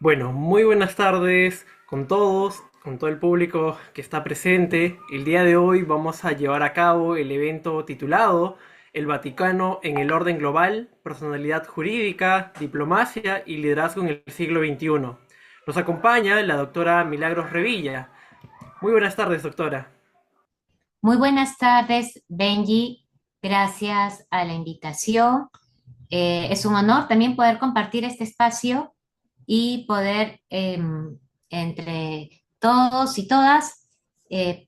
Bueno, muy buenas tardes con todos, con todo el público que está presente. El día de hoy vamos a llevar a cabo el evento titulado El Vaticano en el orden global, personalidad jurídica, diplomacia y liderazgo en el siglo XXI. Nos acompaña la doctora Milagros Revilla. Muy buenas tardes, doctora. Muy buenas tardes, Benji. Gracias a la invitación. Es un honor también poder compartir este espacio y poder, entre todos y todas,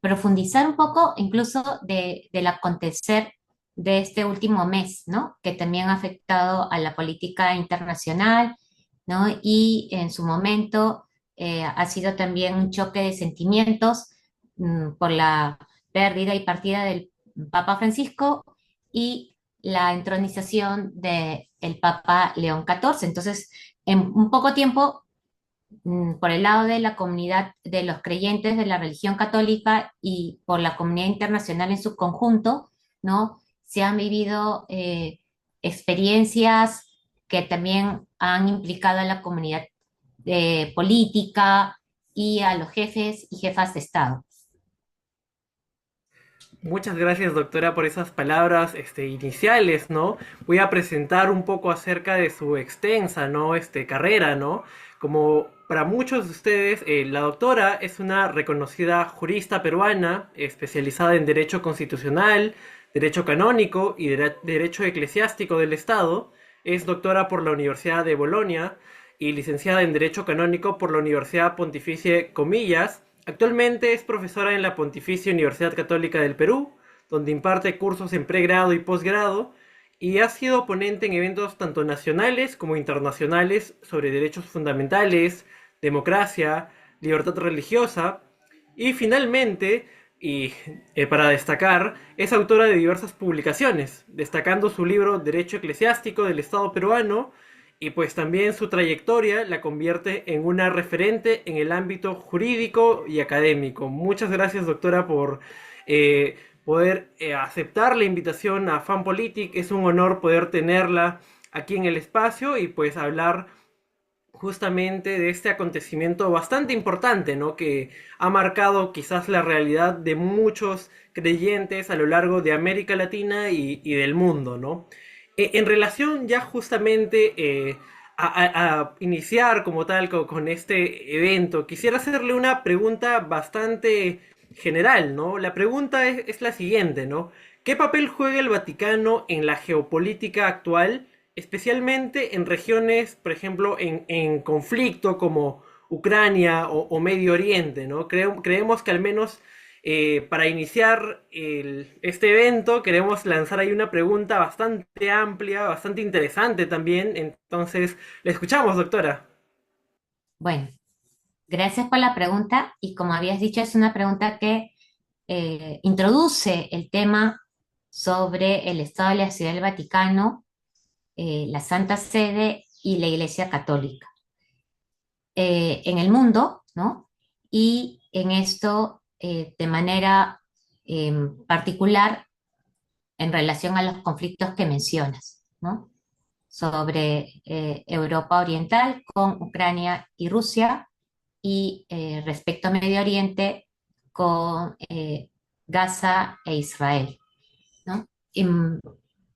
profundizar un poco incluso del acontecer de este último mes, ¿no? Que también ha afectado a la política internacional, ¿no? Y en su momento ha sido también un choque de sentimientos por la pérdida y partida del Papa Francisco y la entronización del Papa León XIV. Entonces, en un poco tiempo, por el lado de la comunidad de los creyentes de la religión católica y por la comunidad internacional en su conjunto, ¿no? Se han vivido experiencias que también han implicado a la comunidad política y a los jefes y jefas de Estado. Muchas gracias, doctora, por esas palabras iniciales, ¿no? Voy a presentar un poco acerca de su extensa, ¿no? Carrera, ¿no? Como para muchos de ustedes, la doctora es una reconocida jurista peruana especializada en Derecho Constitucional, Derecho Canónico y Derecho Eclesiástico del Estado. Es doctora por la Universidad de Bolonia y licenciada en Derecho Canónico por la Universidad Pontificia Comillas. Actualmente es profesora en la Pontificia Universidad Católica del Perú, donde imparte cursos en pregrado y posgrado, y ha sido ponente en eventos tanto nacionales como internacionales sobre derechos fundamentales, democracia, libertad religiosa, y finalmente, y para destacar, es autora de diversas publicaciones, destacando su libro Derecho Eclesiástico del Estado peruano, y pues también su trayectoria la convierte en una referente en el ámbito jurídico y académico. Muchas gracias, doctora, por poder aceptar la invitación a FanPolitic. Es un honor poder tenerla aquí en el espacio y pues hablar justamente de este acontecimiento bastante importante, ¿no? Que ha marcado quizás la realidad de muchos creyentes a lo largo de América Latina y del mundo, ¿no? En relación ya justamente a iniciar como tal con este evento, quisiera hacerle una pregunta bastante general, ¿no? La pregunta es la siguiente, ¿no? ¿Qué papel juega el Vaticano en la geopolítica actual, especialmente en regiones, por ejemplo, en conflicto como Ucrania o Medio Oriente, ¿no? Creemos que al menos para iniciar este evento queremos lanzar ahí una pregunta bastante amplia, bastante interesante también. Entonces, le escuchamos, doctora. Bueno, gracias por la pregunta y como habías dicho, es una pregunta que introduce el tema sobre el Estado de la Ciudad del Vaticano, la Santa Sede y la Iglesia Católica en el mundo, ¿no? Y en esto, de manera particular, en relación a los conflictos que mencionas, ¿no? Sobre Europa Oriental con Ucrania y Rusia y respecto a Medio Oriente con Gaza e Israel, ¿no?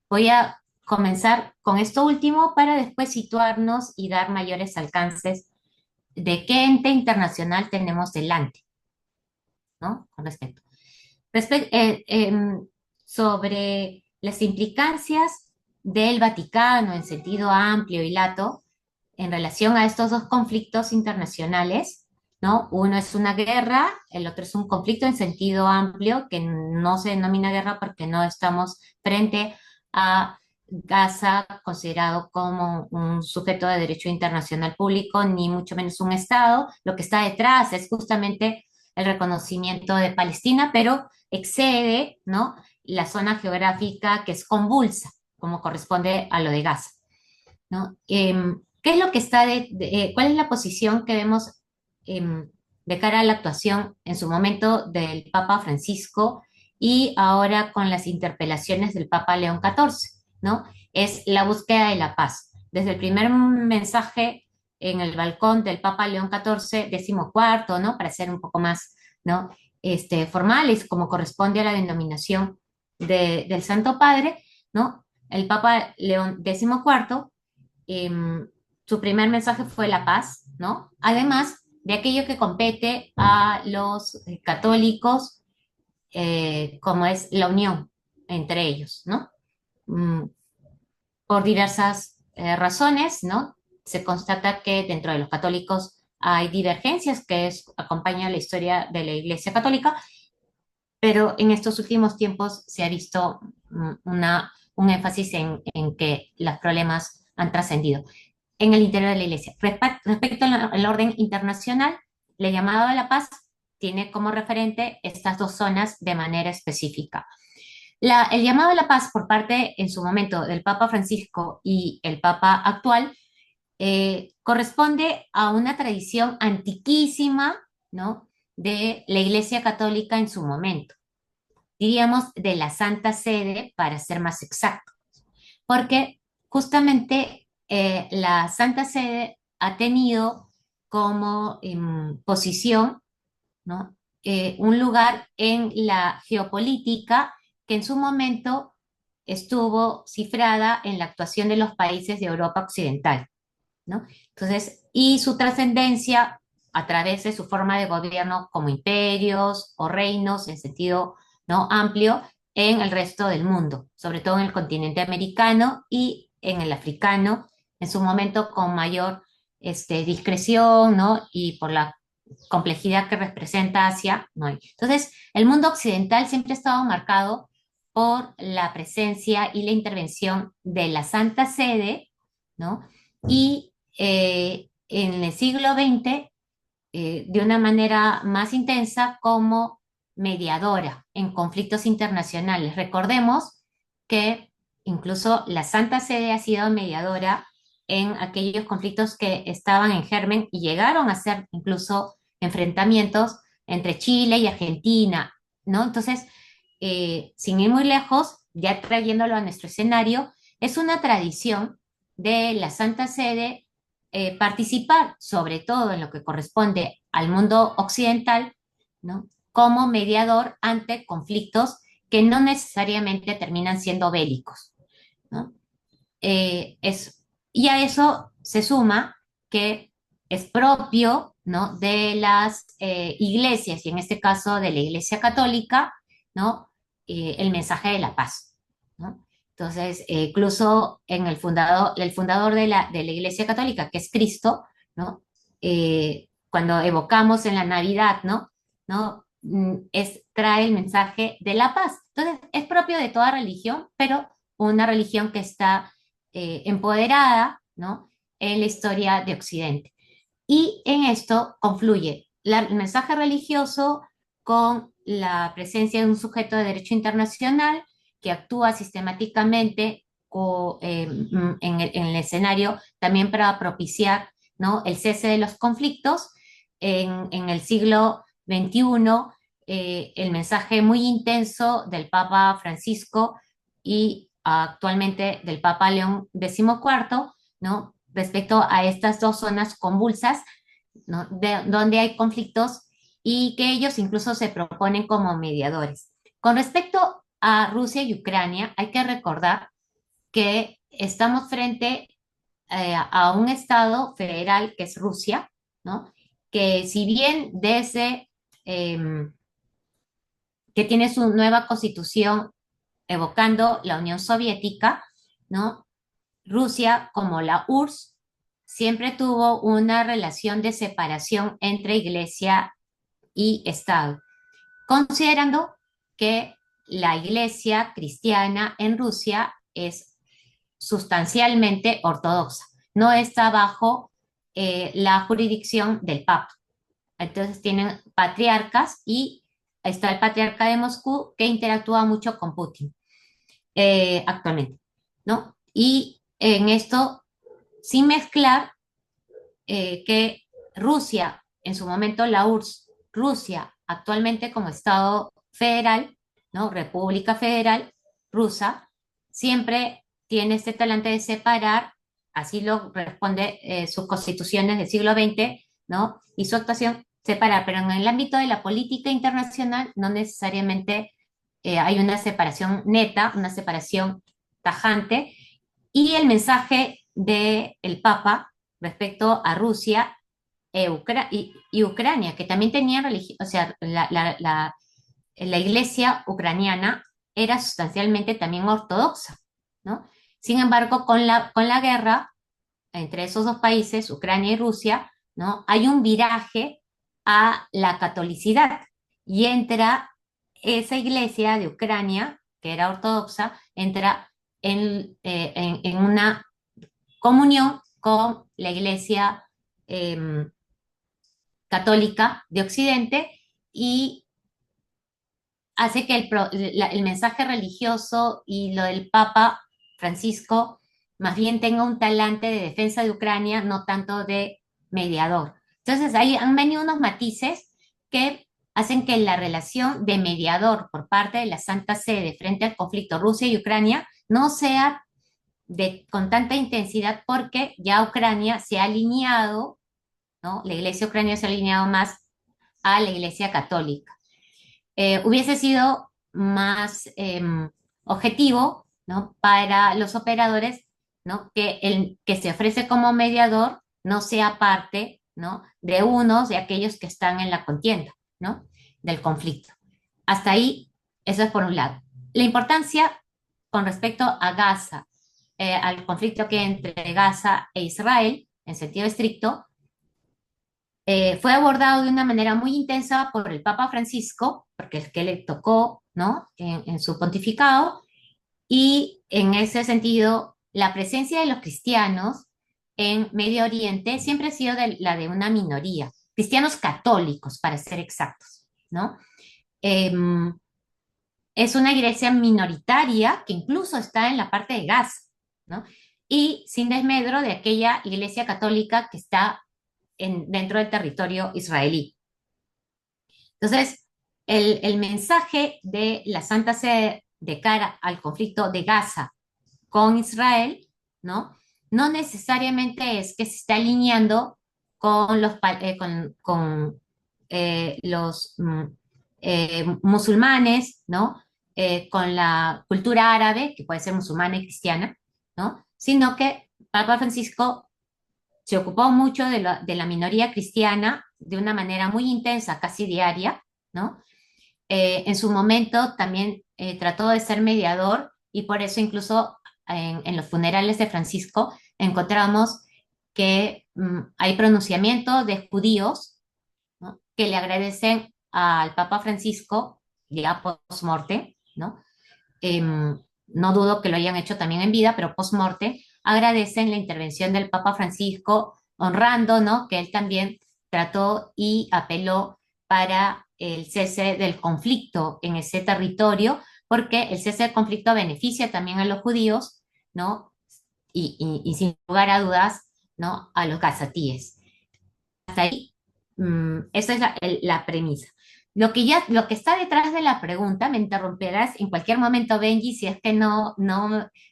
Voy a comenzar con esto último para después situarnos y dar mayores alcances de qué ente internacional tenemos delante, ¿no? Con respecto. Respe- sobre las implicancias del Vaticano en sentido amplio y lato en relación a estos dos conflictos internacionales, ¿no? Uno es una guerra, el otro es un conflicto en sentido amplio, que no se denomina guerra porque no estamos frente a Gaza considerado como un sujeto de derecho internacional público, ni mucho menos un Estado. Lo que está detrás es justamente el reconocimiento de Palestina, pero excede, ¿no? La zona geográfica que es convulsa, como corresponde a lo de Gaza, ¿no? ¿Qué es lo que está cuál es la posición que vemos de cara a la actuación en su momento del Papa Francisco y ahora con las interpelaciones del Papa León XIV, ¿no? Es la búsqueda de la paz. Desde el primer mensaje en el balcón del Papa León XIV, XIV, ¿no? Para ser un poco más, ¿no? Formales, como corresponde a la denominación del Santo Padre, ¿no? El Papa León XIV, em, su primer mensaje fue la paz, ¿no? Además de aquello que compete a los católicos, como es la unión entre ellos, ¿no? Mm, por diversas razones, ¿no? Se constata que dentro de los católicos hay divergencias acompaña la historia de la Iglesia Católica, pero en estos últimos tiempos se ha visto un énfasis en que los problemas han trascendido en el interior de la Iglesia. Respecto al orden internacional, el llamado a la paz tiene como referente estas dos zonas de manera específica. El llamado a la paz por parte, en su momento, del Papa Francisco y el Papa actual, corresponde a una tradición antiquísima, ¿no? De la Iglesia Católica en su momento. Diríamos de la Santa Sede, para ser más exacto, porque justamente la Santa Sede ha tenido como posición, ¿no? Un lugar en la geopolítica que en su momento estuvo cifrada en la actuación de los países de Europa Occidental, ¿no? Entonces, y su trascendencia a través de su forma de gobierno como imperios o reinos en sentido, ¿no? Amplio en el resto del mundo, sobre todo en el continente americano y en el africano, en su momento con mayor discreción, ¿no? Y por la complejidad que representa Asia, no hay. Entonces, el mundo occidental siempre ha estado marcado por la presencia y la intervención de la Santa Sede, ¿no? Y en el siglo XX, de una manera más intensa como mediadora en conflictos internacionales. Recordemos que incluso la Santa Sede ha sido mediadora en aquellos conflictos que estaban en germen y llegaron a ser incluso enfrentamientos entre Chile y Argentina, ¿no? Entonces, sin ir muy lejos, ya trayéndolo a nuestro escenario, es una tradición de la Santa Sede participar, sobre todo en lo que corresponde al mundo occidental, ¿no? Como mediador ante conflictos que no necesariamente terminan siendo bélicos, ¿no? Es, y a eso se suma que es propio, ¿no? De las iglesias, y en este caso de la Iglesia Católica, ¿no? El mensaje de la paz, ¿no? Entonces, incluso en el fundador de la Iglesia Católica, que es Cristo, ¿no? Cuando evocamos en la Navidad, ¿no? ¿No? Trae el mensaje de la paz. Entonces, es propio de toda religión, pero una religión que está empoderada, ¿no? En la historia de Occidente. Y en esto confluye el mensaje religioso con la presencia de un sujeto de derecho internacional que actúa sistemáticamente en el escenario también para propiciar, ¿no? El cese de los conflictos. En el siglo XXI, el mensaje muy intenso del Papa Francisco y actualmente del Papa León XIV, ¿no? Respecto a estas dos zonas convulsas, ¿no? Donde hay conflictos y que ellos incluso se proponen como mediadores. Con respecto a Rusia y Ucrania, hay que recordar que estamos frente a un Estado federal que es Rusia, ¿no? Que si bien desde que tiene su nueva constitución evocando la Unión Soviética, ¿no? Rusia, como la URSS, siempre tuvo una relación de separación entre iglesia y Estado, considerando que la iglesia cristiana en Rusia es sustancialmente ortodoxa, no está bajo la jurisdicción del Papa. Entonces tienen patriarcas y está el patriarca de Moscú que interactúa mucho con Putin actualmente, ¿no? Y en esto, sin mezclar que Rusia, en su momento la URSS, Rusia actualmente como Estado federal, ¿no? República Federal Rusa, siempre tiene este talante de separar así lo responde sus constituciones del siglo XX, ¿no? Y su actuación separa, pero en el ámbito de la política internacional no necesariamente hay una separación neta, una separación tajante, y el mensaje del Papa respecto a Rusia y Ucrania, que también tenía religión, o sea, la iglesia ucraniana era sustancialmente también ortodoxa, ¿no? Sin embargo, con la guerra entre esos dos países, Ucrania y Rusia, ¿no? Hay un viraje a la catolicidad y entra esa iglesia de Ucrania, que era ortodoxa, entra en una comunión con la iglesia eh, católica de Occidente y hace que el mensaje religioso y lo del Papa Francisco más bien tenga un talante de defensa de Ucrania, no tanto de mediador. Entonces, ahí han venido unos matices que hacen que la relación de mediador por parte de la Santa Sede frente al conflicto Rusia y Ucrania no sea con tanta intensidad porque ya Ucrania se ha alineado, ¿no? La iglesia ucraniana se ha alineado más a la iglesia católica. Hubiese sido más objetivo, ¿no? Para los operadores, ¿no? Que el que se ofrece como mediador no sea parte, ¿no? De unos de aquellos que están en la contienda, ¿no? Del conflicto. Hasta ahí, eso es por un lado. La importancia con respecto a Gaza, al conflicto que hay entre Gaza e Israel, en sentido estricto, fue abordado de una manera muy intensa por el Papa Francisco, porque es que le tocó, ¿no? En su pontificado, y en ese sentido, la presencia de los cristianos en Medio Oriente siempre ha sido la de una minoría, cristianos católicos, para ser exactos, ¿no? Em, es una iglesia minoritaria que incluso está en la parte de Gaza, ¿no? Y sin desmedro de aquella iglesia católica que está dentro del territorio israelí. Entonces, el mensaje de la Santa Sede de cara al conflicto de Gaza con Israel, ¿no? No necesariamente es que se está alineando con los musulmanes, ¿no? Con la cultura árabe, que puede ser musulmana y cristiana, ¿no? Sino que Papa Francisco se ocupó mucho de la minoría cristiana de una manera muy intensa, casi diaria, ¿no? En su momento también trató de ser mediador y por eso incluso en los funerales de Francisco encontramos que hay pronunciamiento de judíos, ¿no? Que le agradecen al Papa Francisco ya post-morte, ¿no? No dudo que lo hayan hecho también en vida, pero post-morte, agradecen la intervención del Papa Francisco, honrando, ¿no? Que él también trató y apeló para el cese del conflicto en ese territorio, porque el cese del conflicto beneficia también a los judíos, ¿no? Y sin lugar a dudas, ¿no? A los gazatíes. Hasta ahí, esa es la premisa. Lo que está detrás de la pregunta, me interrumpirás en cualquier momento, Benji, si es que no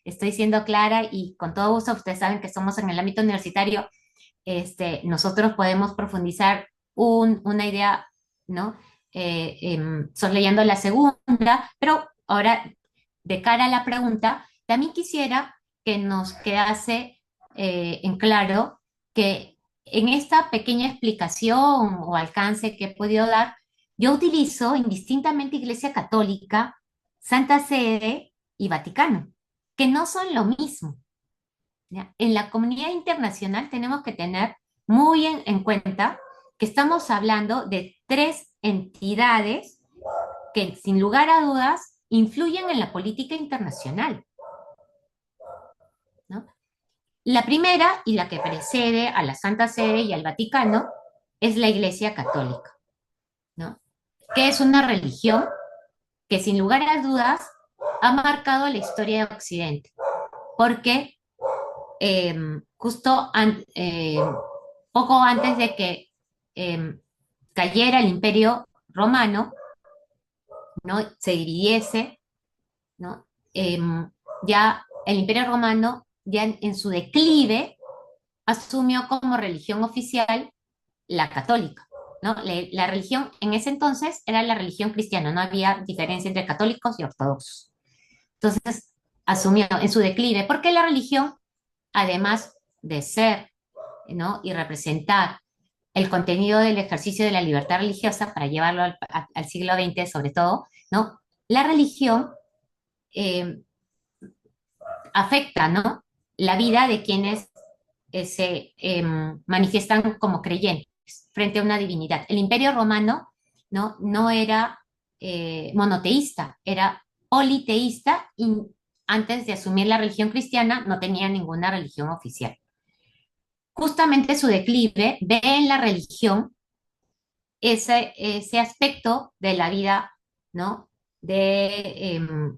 estoy siendo clara y con todo gusto, ustedes saben que somos en el ámbito universitario, nosotros podemos profundizar una idea, ¿no? Sosleyendo la segunda, pero ahora, de cara a la pregunta, también quisiera que nos quedase en claro que en esta pequeña explicación o alcance que he podido dar, yo utilizo indistintamente Iglesia Católica, Santa Sede y Vaticano, que no son lo mismo. ¿Ya? En la comunidad internacional tenemos que tener muy en cuenta que estamos hablando de tres entidades que sin lugar a dudas influyen en la política internacional, ¿no? La primera y la que precede a la Santa Sede y al Vaticano es la Iglesia Católica, ¿no? Que es una religión que sin lugar a dudas ha marcado la historia de Occidente, porque justo poco antes de que cayera el Imperio Romano, ¿no? Se dividiese, ¿no? Ya el Imperio Romano, ya en su declive, asumió como religión oficial la católica, ¿no? La religión en ese entonces era la religión cristiana, no había diferencia entre católicos y ortodoxos. Entonces, asumió en su declive, porque la religión, además de ser, ¿no? y representar el contenido del ejercicio de la libertad religiosa para llevarlo al siglo XX sobre todo, ¿no? La religión eh, afecta, ¿no? la vida de quienes se manifiestan como creyentes frente a una divinidad. El Imperio Romano no era monoteísta, era politeísta y antes de asumir la religión cristiana no tenía ninguna religión oficial. Justamente su declive ve en la religión ese aspecto de la vida, ¿no? de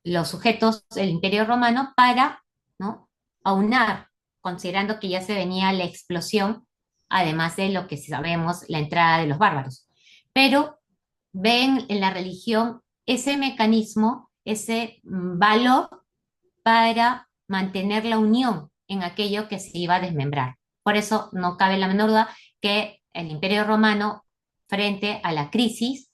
los sujetos del Imperio Romano para, ¿no? aunar, considerando que ya se venía la explosión, además de lo que sabemos, la entrada de los bárbaros. Pero ven en la religión ese mecanismo, ese valor para mantener la unión en aquello que se iba a desmembrar. Por eso no cabe la menor duda que el Imperio Romano, frente a la crisis,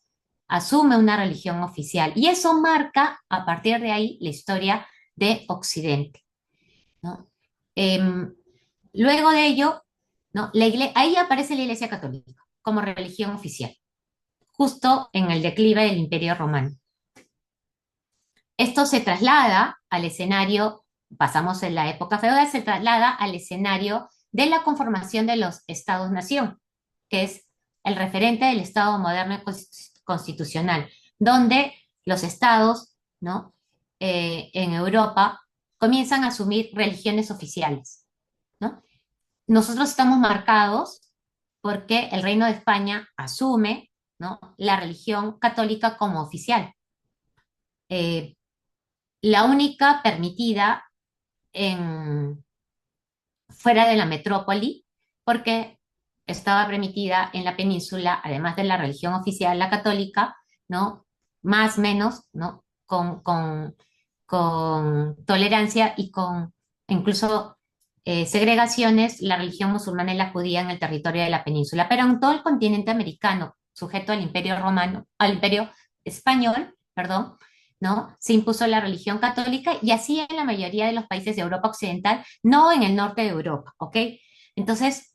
asume una religión oficial. Y eso marca, a partir de ahí, la historia de Occidente, ¿no? Em, Luego de ello, ¿no? Ahí aparece la Iglesia Católica como religión oficial, justo en el declive del Imperio Romano. Esto se traslada al escenario, pasamos en la época feudal, se traslada al escenario de la conformación de los estados-nación, que es el referente del Estado moderno y constitucional, donde los estados, ¿no? en Europa comienzan a asumir religiones oficiales, ¿no? Nosotros estamos marcados porque el Reino de España asume, ¿no? la religión católica como oficial. Eh, la única permitida en, fuera de la metrópoli, porque estaba permitida en la península, además de la religión oficial, la católica, ¿no? Más o menos, ¿no? Con tolerancia y con incluso segregaciones, la religión musulmana y la judía en el territorio de la península, pero en todo el continente americano, sujeto al imperio romano, al imperio español, perdón, ¿no? Se impuso la religión católica y así en la mayoría de los países de Europa Occidental, no en el norte de Europa, ¿ok? Entonces,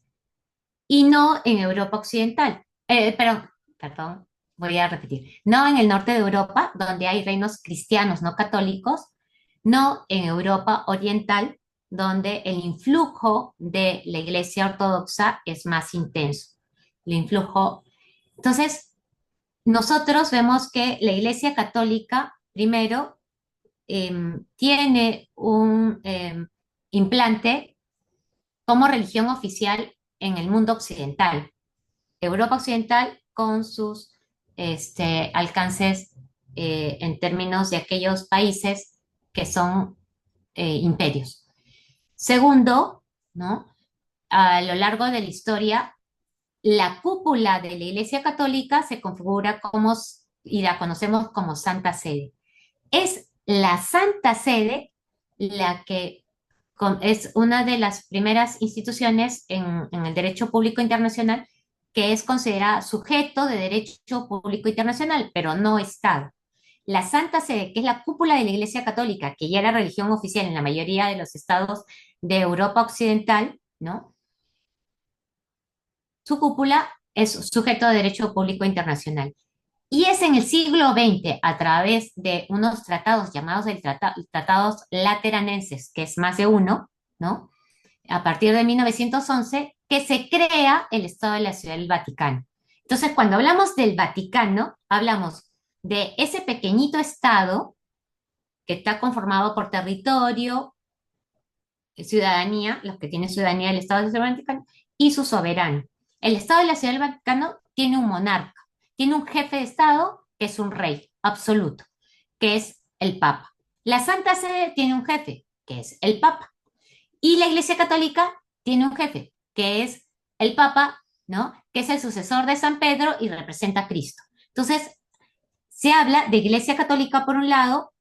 y no en Europa Occidental, perdón, voy a repetir, no en el norte de Europa, donde hay reinos cristianos no católicos, no en Europa Oriental, donde el influjo de la Iglesia Ortodoxa es más intenso. El influjo. Entonces, nosotros vemos que la Iglesia Católica, primero, tiene un implante como religión oficial en el mundo occidental. Europa Occidental con sus alcances en términos de aquellos países que son imperios. Segundo, ¿no? A lo largo de la historia, la cúpula de la Iglesia Católica se configura como, y la conocemos como Santa Sede. Es la Santa Sede la que es una de las primeras instituciones en el derecho público internacional que es considerada sujeto de derecho público internacional, pero no Estado. La Santa Sede, que es la cúpula de la Iglesia Católica, que ya era religión oficial en la mayoría de los estados de Europa Occidental, ¿no? Su cúpula es sujeto de derecho público internacional. Y es en el siglo XX, a través de unos tratados llamados tratados lateranenses, que es más de uno, ¿no? A partir de 1911, que se crea el Estado de la Ciudad del Vaticano. Entonces, cuando hablamos del Vaticano, hablamos de ese pequeñito Estado que está conformado por territorio, ciudadanía, los que tienen ciudadanía del Estado de la Ciudad del Vaticano, y su soberano. El Estado de la Ciudad del Vaticano tiene un monarca, tiene un jefe de Estado que es un rey absoluto, que es el Papa. La Santa Sede tiene un jefe, que es el Papa. Y la Iglesia Católica tiene un jefe, que es el Papa, ¿no? Que es el sucesor de San Pedro y representa a Cristo. Entonces, se habla de Iglesia Católica por un lado,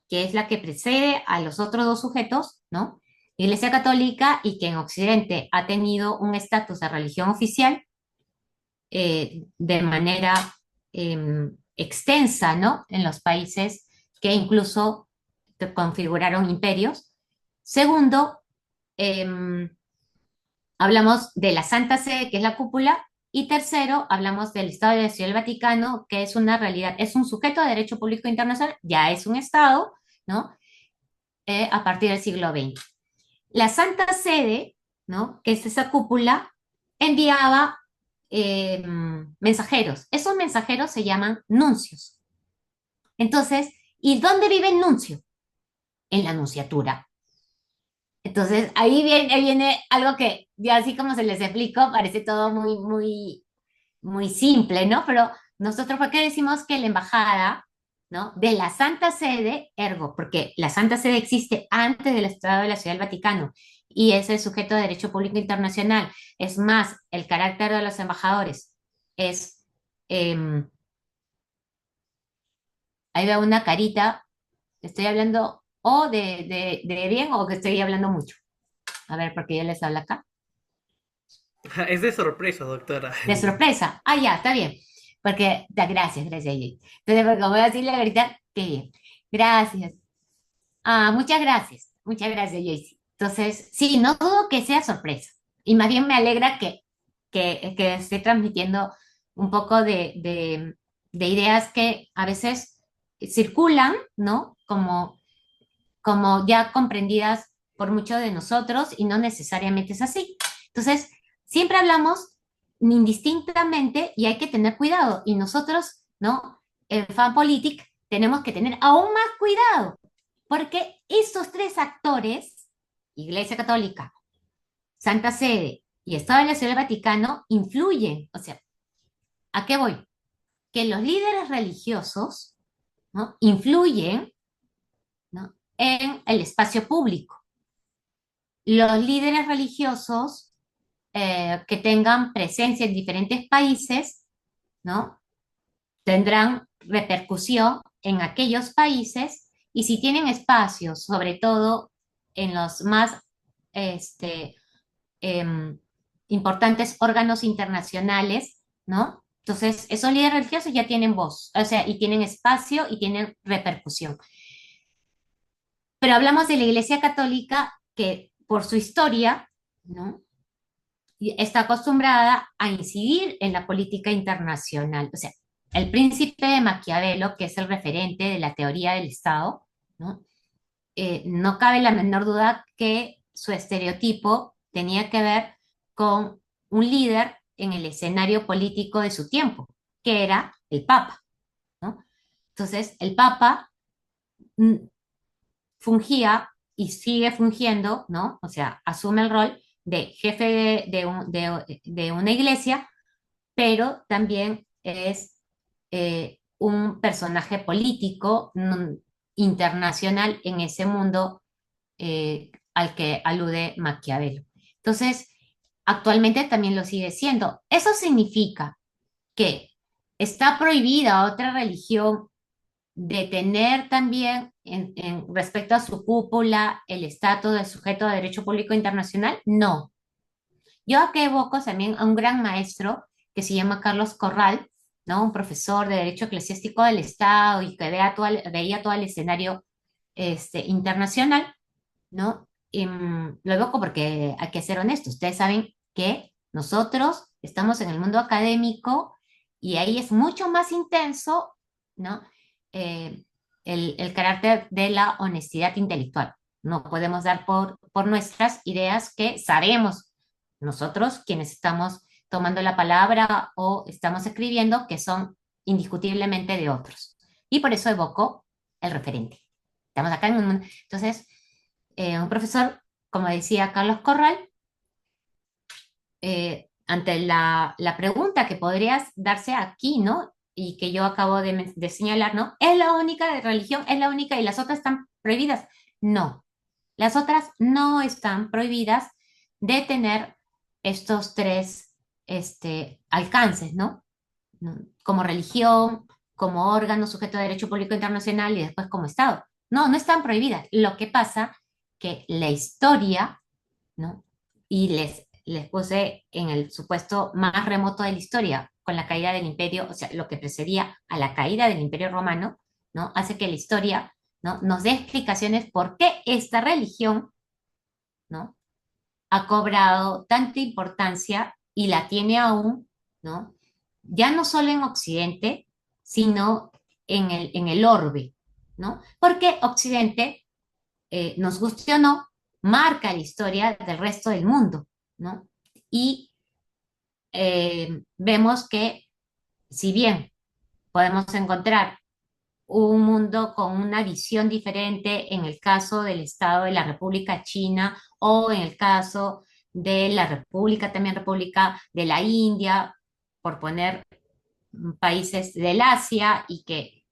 que es la que precede a los otros dos sujetos, ¿no? Iglesia Católica y que en Occidente ha tenido un estatus de religión oficial de manera extensa, ¿no? En los países que incluso configuraron imperios. Segundo, eh, hablamos de la Santa Sede, que es la cúpula. Y tercero, hablamos del Estado de la Ciudad del Vaticano, que es una realidad, es un sujeto de derecho público internacional, ya es un Estado, ¿no? A partir del siglo XX. La Santa Sede, ¿no? Que es esa cúpula, enviaba mensajeros. Esos mensajeros se llaman nuncios. Entonces, ¿y dónde vive el nuncio? En la nunciatura. Entonces, ahí viene algo que ya así como se les explico, parece todo muy simple, ¿no? Pero nosotros, ¿por qué decimos que la embajada, ¿no? De la Santa Sede, ergo, porque la Santa Sede existe antes del Estado de la Ciudad del Vaticano y es el sujeto de derecho público internacional. Es más, el carácter de los embajadores es, eh, ahí veo una carita, estoy hablando o de bien o que estoy hablando mucho. A ver, porque yo les hablo acá. Es de sorpresa, doctora. De sorpresa. Ah, ya, está bien. Porque, gracias, gracias, Jay. Entonces, porque voy a decirle la verdad, qué bien. Gracias. Ah, muchas gracias, Jaycee. Entonces, sí, no dudo que sea sorpresa. Y más bien me alegra que esté transmitiendo un poco de ideas que a veces circulan, ¿no? Como ya comprendidas por muchos de nosotros y no necesariamente es así. Entonces, siempre hablamos indistintamente y hay que tener cuidado. Y nosotros, ¿no? En FanPolitic tenemos que tener aún más cuidado porque estos tres actores, Iglesia Católica, Santa Sede y Estado de la Ciudad del Vaticano, influyen. O sea, ¿a qué voy? Que los líderes religiosos, ¿no? Influyen, ¿no? En el espacio público. Los líderes religiosos que tengan presencia en diferentes países, ¿no? Tendrán repercusión en aquellos países y si tienen espacios, sobre todo en los más este, eh, importantes órganos internacionales, ¿no? Entonces, esos líderes religiosos ya tienen voz, o sea, y tienen espacio y tienen repercusión. Pero hablamos de la Iglesia Católica que por su historia, ¿no? Está acostumbrada a incidir en la política internacional. O sea, el príncipe de Maquiavelo, que es el referente de la teoría del Estado, ¿no? No cabe la menor duda que su estereotipo tenía que ver con un líder en el escenario político de su tiempo, que era el Papa, ¿no? Entonces, el Papa mm, fungía y sigue fungiendo, ¿no? O sea, asume el rol de jefe de una iglesia, pero también es un personaje político internacional en ese mundo al que alude Maquiavelo. Entonces, actualmente también lo sigue siendo. Eso significa que está prohibida otra religión de tener también respecto a su cúpula el estatus de sujeto de derecho público internacional. No. Yo acá evoco también a un gran maestro que se llama Carlos Corral, ¿no? Un profesor de Derecho Eclesiástico del Estado y que veía todo el escenario internacional, ¿no? Y, lo evoco porque hay que ser honestos. Ustedes saben que nosotros estamos en el mundo académico y ahí es mucho más intenso, ¿no? Eh, el carácter de la honestidad intelectual. No podemos dar por nuestras ideas que sabemos nosotros, quienes estamos tomando la palabra o estamos escribiendo, que son indiscutiblemente de otros. Y por eso evoco el referente. Estamos acá en un... Entonces, un profesor, como decía Carlos Corral, ante la pregunta que podrías darse aquí, ¿no? Y que yo acabo de señalar, ¿no? ¿Es la única religión? ¿Es la única y las otras están prohibidas? No, las otras no están prohibidas de tener estos tres alcances, ¿no? Como religión, como órgano sujeto de derecho público internacional y después como Estado. No, no están prohibidas. Lo que pasa que la historia, ¿no? Y les puse en el supuesto más remoto de la historia, con la caída del imperio, o sea, lo que precedía a la caída del imperio romano, ¿no? Hace que la historia, ¿no? Nos dé explicaciones por qué esta religión, ¿no? Ha cobrado tanta importancia y la tiene aún, ¿no? Ya no solo en Occidente, sino en el orbe, ¿no? Porque Occidente, nos guste o no, marca la historia del resto del mundo, ¿no? Y vemos que si bien podemos encontrar un mundo con una visión diferente en el caso del Estado de la República China o en el caso de la República, también República de la India, por poner países del Asia y que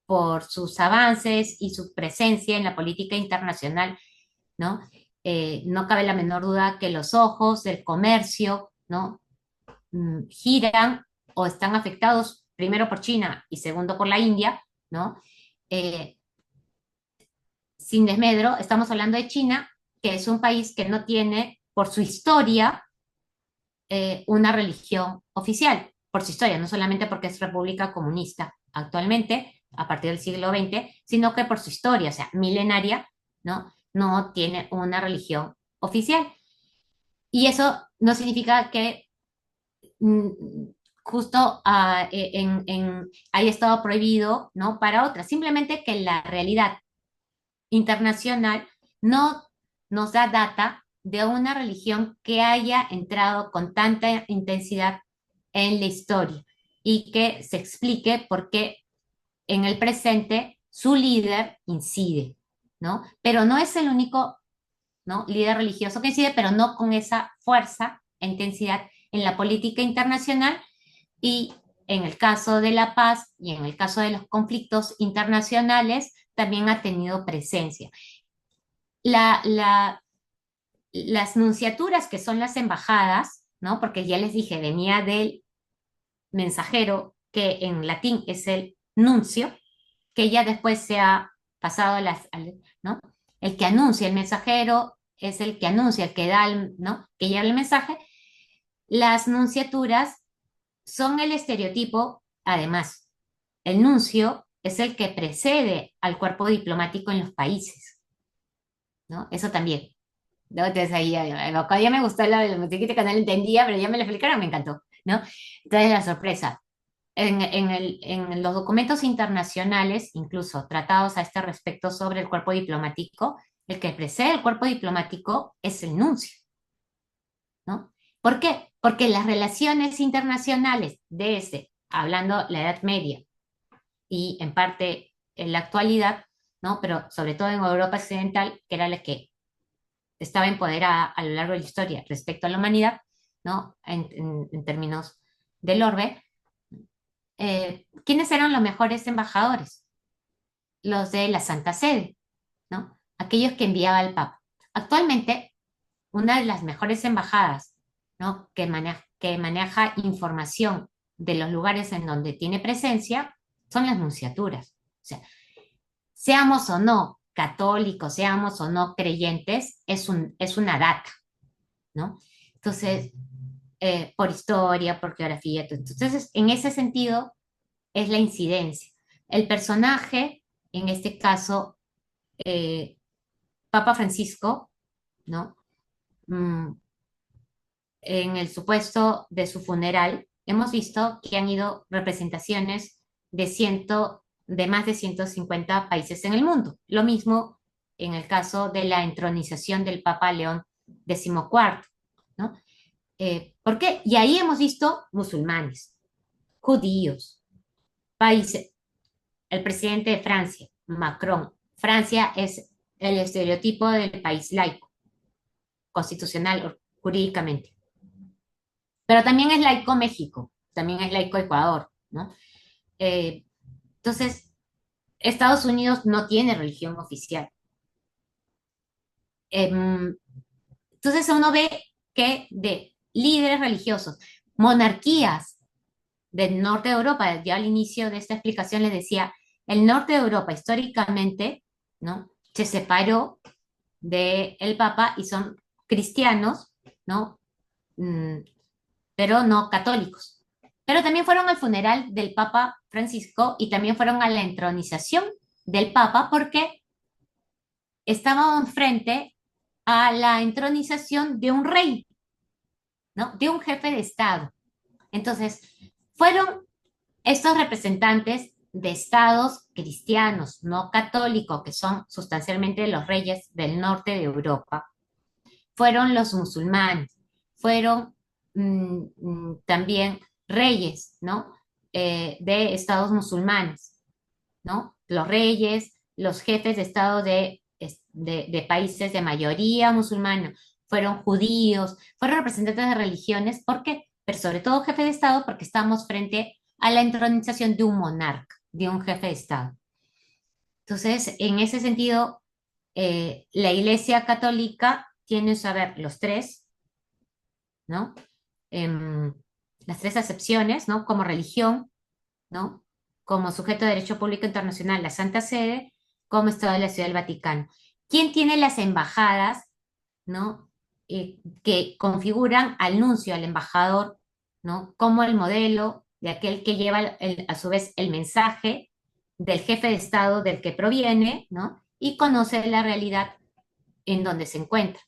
por sus avances y su presencia en la política internacional, ¿no? No cabe la menor duda que los ojos del comercio, ¿no? Giran o están afectados primero por China y segundo por la India, ¿no? Eh, Sin desmedro, estamos hablando de China, que es un país que no tiene, por su historia, una religión oficial, por su historia, no solamente porque es república comunista actualmente, a partir del siglo XX, sino que por su historia, o sea, milenaria, ¿no? No tiene una religión oficial. Y eso no significa que mm, justo haya estado prohibido, ¿no? Para otras, simplemente que la realidad internacional no nos da data de una religión que haya entrado con tanta intensidad en la historia y que se explique por qué en el presente su líder incide, ¿no? Pero no es el único, ¿no? Líder religioso que incide, pero no con esa fuerza e intensidad en la política internacional y en el caso de la paz y en el caso de los conflictos internacionales también ha tenido presencia. La, la, las nunciaturas, que son las embajadas, ¿no? Porque ya les dije, venía del mensajero, que en latín es el nuncio, que ya después se ha pasado ¿no? El que anuncia, el mensajero es el que anuncia, el que da, ¿no? Que lleva el mensaje. Las nunciaturas son el estereotipo, además. El nuncio es el que precede al cuerpo diplomático en los países, ¿no? Eso también. ¿No? Entonces ahí ya me gustó la de la musiquita que no la entendía, pero ya me lo explicaron, me encantó, ¿no? Entonces la sorpresa. En los documentos internacionales, incluso tratados a este respecto sobre el cuerpo diplomático, el que precede el cuerpo diplomático es el nuncio, ¿no? ¿Por qué? Porque las relaciones internacionales desde, hablando la Edad Media y en parte en la actualidad, ¿no? Pero sobre todo en Europa Occidental, que era la que estaba empoderada a lo largo de la historia respecto a la humanidad, ¿no? En términos del orbe, ¿quiénes eran los mejores embajadores? Los de la Santa Sede, ¿no? Aquellos que enviaba el Papa. Actualmente, una de las mejores embajadas, ¿no? Que maneja información de los lugares en donde tiene presencia son las nunciaturas. O sea, seamos o no católicos, seamos o no creyentes, es una data, ¿no? Entonces, por historia, por geografía. Entonces, en ese sentido, es la incidencia. El personaje, en este caso, eh, Papa Francisco, ¿no? Mm, en el supuesto de su funeral, hemos visto que han ido representaciones de más de 150 países en el mundo. Lo mismo en el caso de la entronización del Papa León XIV, ¿no? ¿Por qué? Y ahí hemos visto musulmanes, judíos, países, el presidente de Francia, Macron. Francia es el estereotipo del país laico, constitucional, jurídicamente. Pero también es laico México, también es laico Ecuador, ¿no? Eh, entonces, Estados Unidos no tiene religión oficial. Entonces uno ve que de líderes religiosos, monarquías del norte de Europa, ya al inicio de esta explicación les decía, el norte de Europa históricamente, ¿no? Se separó del Papa y son cristianos, ¿no? Mm, pero no católicos. Pero también fueron al funeral del Papa Francisco y también fueron a la entronización del Papa porque estábamos frente a la entronización de un rey, ¿no? De un jefe de Estado. Entonces, fueron estos representantes de estados cristianos, no católicos, que son sustancialmente los reyes del norte de Europa, fueron los musulmanes, fueron también reyes, ¿no? De estados musulmanes, ¿no? Los reyes, los jefes de estado de países de mayoría musulmana, fueron judíos, fueron representantes de religiones, ¿por qué? Pero sobre todo jefes de estado porque estamos frente a la entronización de un monarca, de un jefe de estado. Entonces, en ese sentido, la Iglesia Católica tiene, a ver, los tres, ¿no? Em, las tres acepciones, ¿no? Como religión, ¿no? Como sujeto de derecho público internacional, la Santa Sede, como Estado de la Ciudad del Vaticano. ¿Quién tiene las embajadas, ¿no? Que configuran al nuncio, al embajador, ¿no? Como el modelo de aquel que lleva a su vez el mensaje del jefe de Estado del que proviene, ¿no? Y conoce la realidad en donde se encuentra.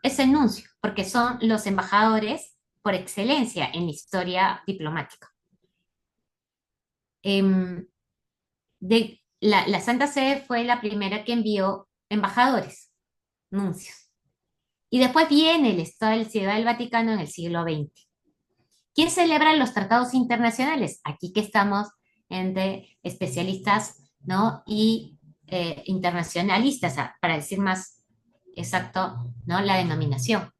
Es el nuncio, porque son los embajadores por excelencia en la historia diplomática. Em, la Santa Sede fue la primera que envió embajadores, nuncios. Y después viene el Estado de la Ciudad del Vaticano en el siglo XX. ¿Quién celebra los tratados internacionales? Aquí que estamos entre especialistas, ¿no? Y internacionalistas, para decir más exacto, ¿no? La denominación.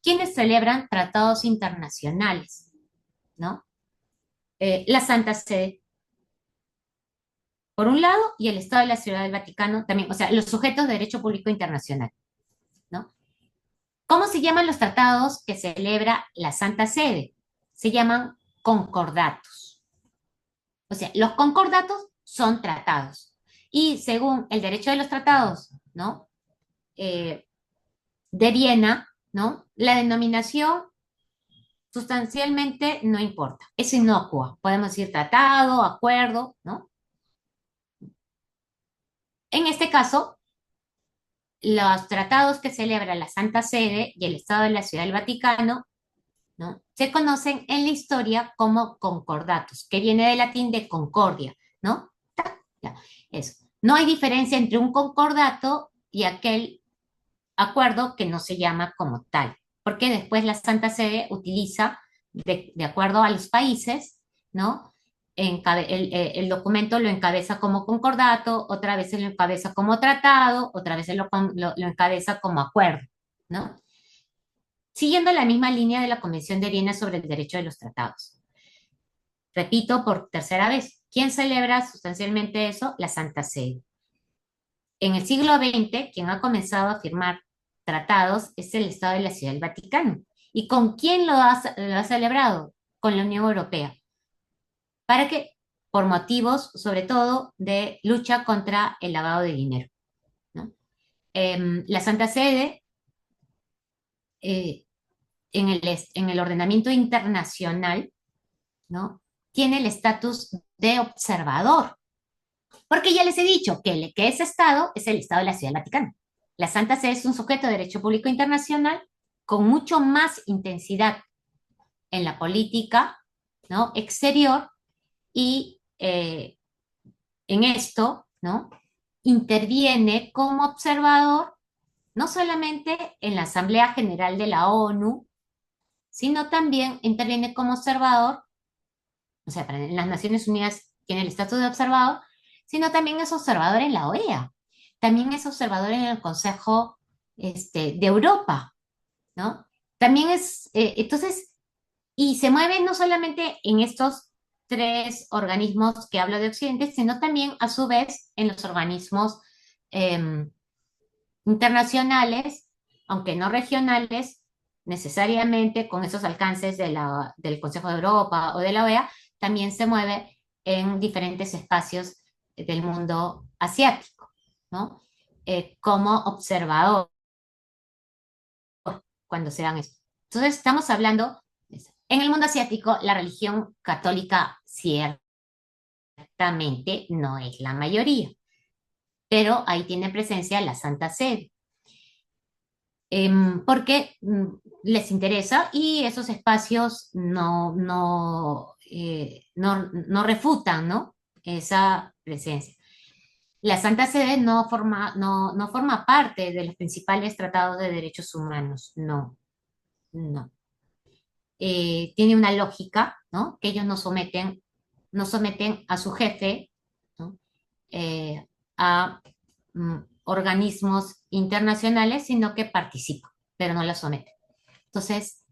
¿Quiénes celebran tratados internacionales? ¿No? La Santa Sede, por un lado, y el Estado de la Ciudad del Vaticano también, o sea, los sujetos de derecho público internacional, ¿no? ¿Cómo se llaman los tratados que celebra la Santa Sede? Se llaman concordatos. O sea, los concordatos son tratados. Y según el derecho de los tratados, ¿no? Eh, de Viena, ¿no? La denominación sustancialmente no importa, es inocua. Podemos decir tratado, acuerdo, ¿no? En este caso, los tratados que celebra la Santa Sede y el Estado de la Ciudad del Vaticano, ¿no? Se conocen en la historia como concordatos, que viene del latín de concordia, ¿no? Ya, eso. No hay diferencia entre un concordato y aquel acuerdo que no se llama como tal, porque después la Santa Sede utiliza, de acuerdo a los países, ¿no? El documento lo encabeza como concordato, otra vez se lo encabeza como tratado, otra vez se lo encabeza como acuerdo, ¿no? Siguiendo la misma línea de la Convención de Viena sobre el Derecho de los Tratados. Repito por tercera vez, ¿quién celebra sustancialmente eso? La Santa Sede. En el siglo XX, quien ha comenzado a firmar tratados es el Estado de la Ciudad del Vaticano. ¿Y con quién lo ha celebrado? Con la Unión Europea. ¿Para qué? Por motivos, sobre todo, de lucha contra el lavado de dinero, ¿no? La Santa Sede, eh, en el ordenamiento internacional, ¿no? Tiene el estatus de observador, porque ya les he dicho que el que es Estado es el Estado de la Ciudad del Vaticano. La Santa Sede es un sujeto de derecho público internacional con mucho más intensidad en la política, ¿no? Exterior y en esto, ¿no? Interviene como observador no solamente en la Asamblea General de la ONU, sino también interviene como observador, o sea, en las Naciones Unidas tiene el estatus de observador, sino también es observador en la OEA, también es observador en el Consejo de Europa, ¿no? También es, entonces, y se mueve no solamente en estos tres organismos que hablo de Occidente, sino también a su vez en los organismos eh, internacionales, aunque no regionales, necesariamente con esos alcances del Consejo de Europa o de la OEA, también se mueve en diferentes espacios del mundo asiático, ¿no? como observador cuando se dan esto. Entonces, estamos hablando, en el mundo asiático, la religión católica ciertamente no es la mayoría, pero ahí tiene presencia la Santa Sede, porque les interesa y esos espacios no refutan, ¿no? Esa presencia. La Santa Sede no forma parte de los principales tratados de derechos humanos, no, no. Tiene una lógica, ¿no? Que ellos no someten a su jefe, ¿no? eh, a organismos internacionales, sino que participan, pero no la someten. Entonces,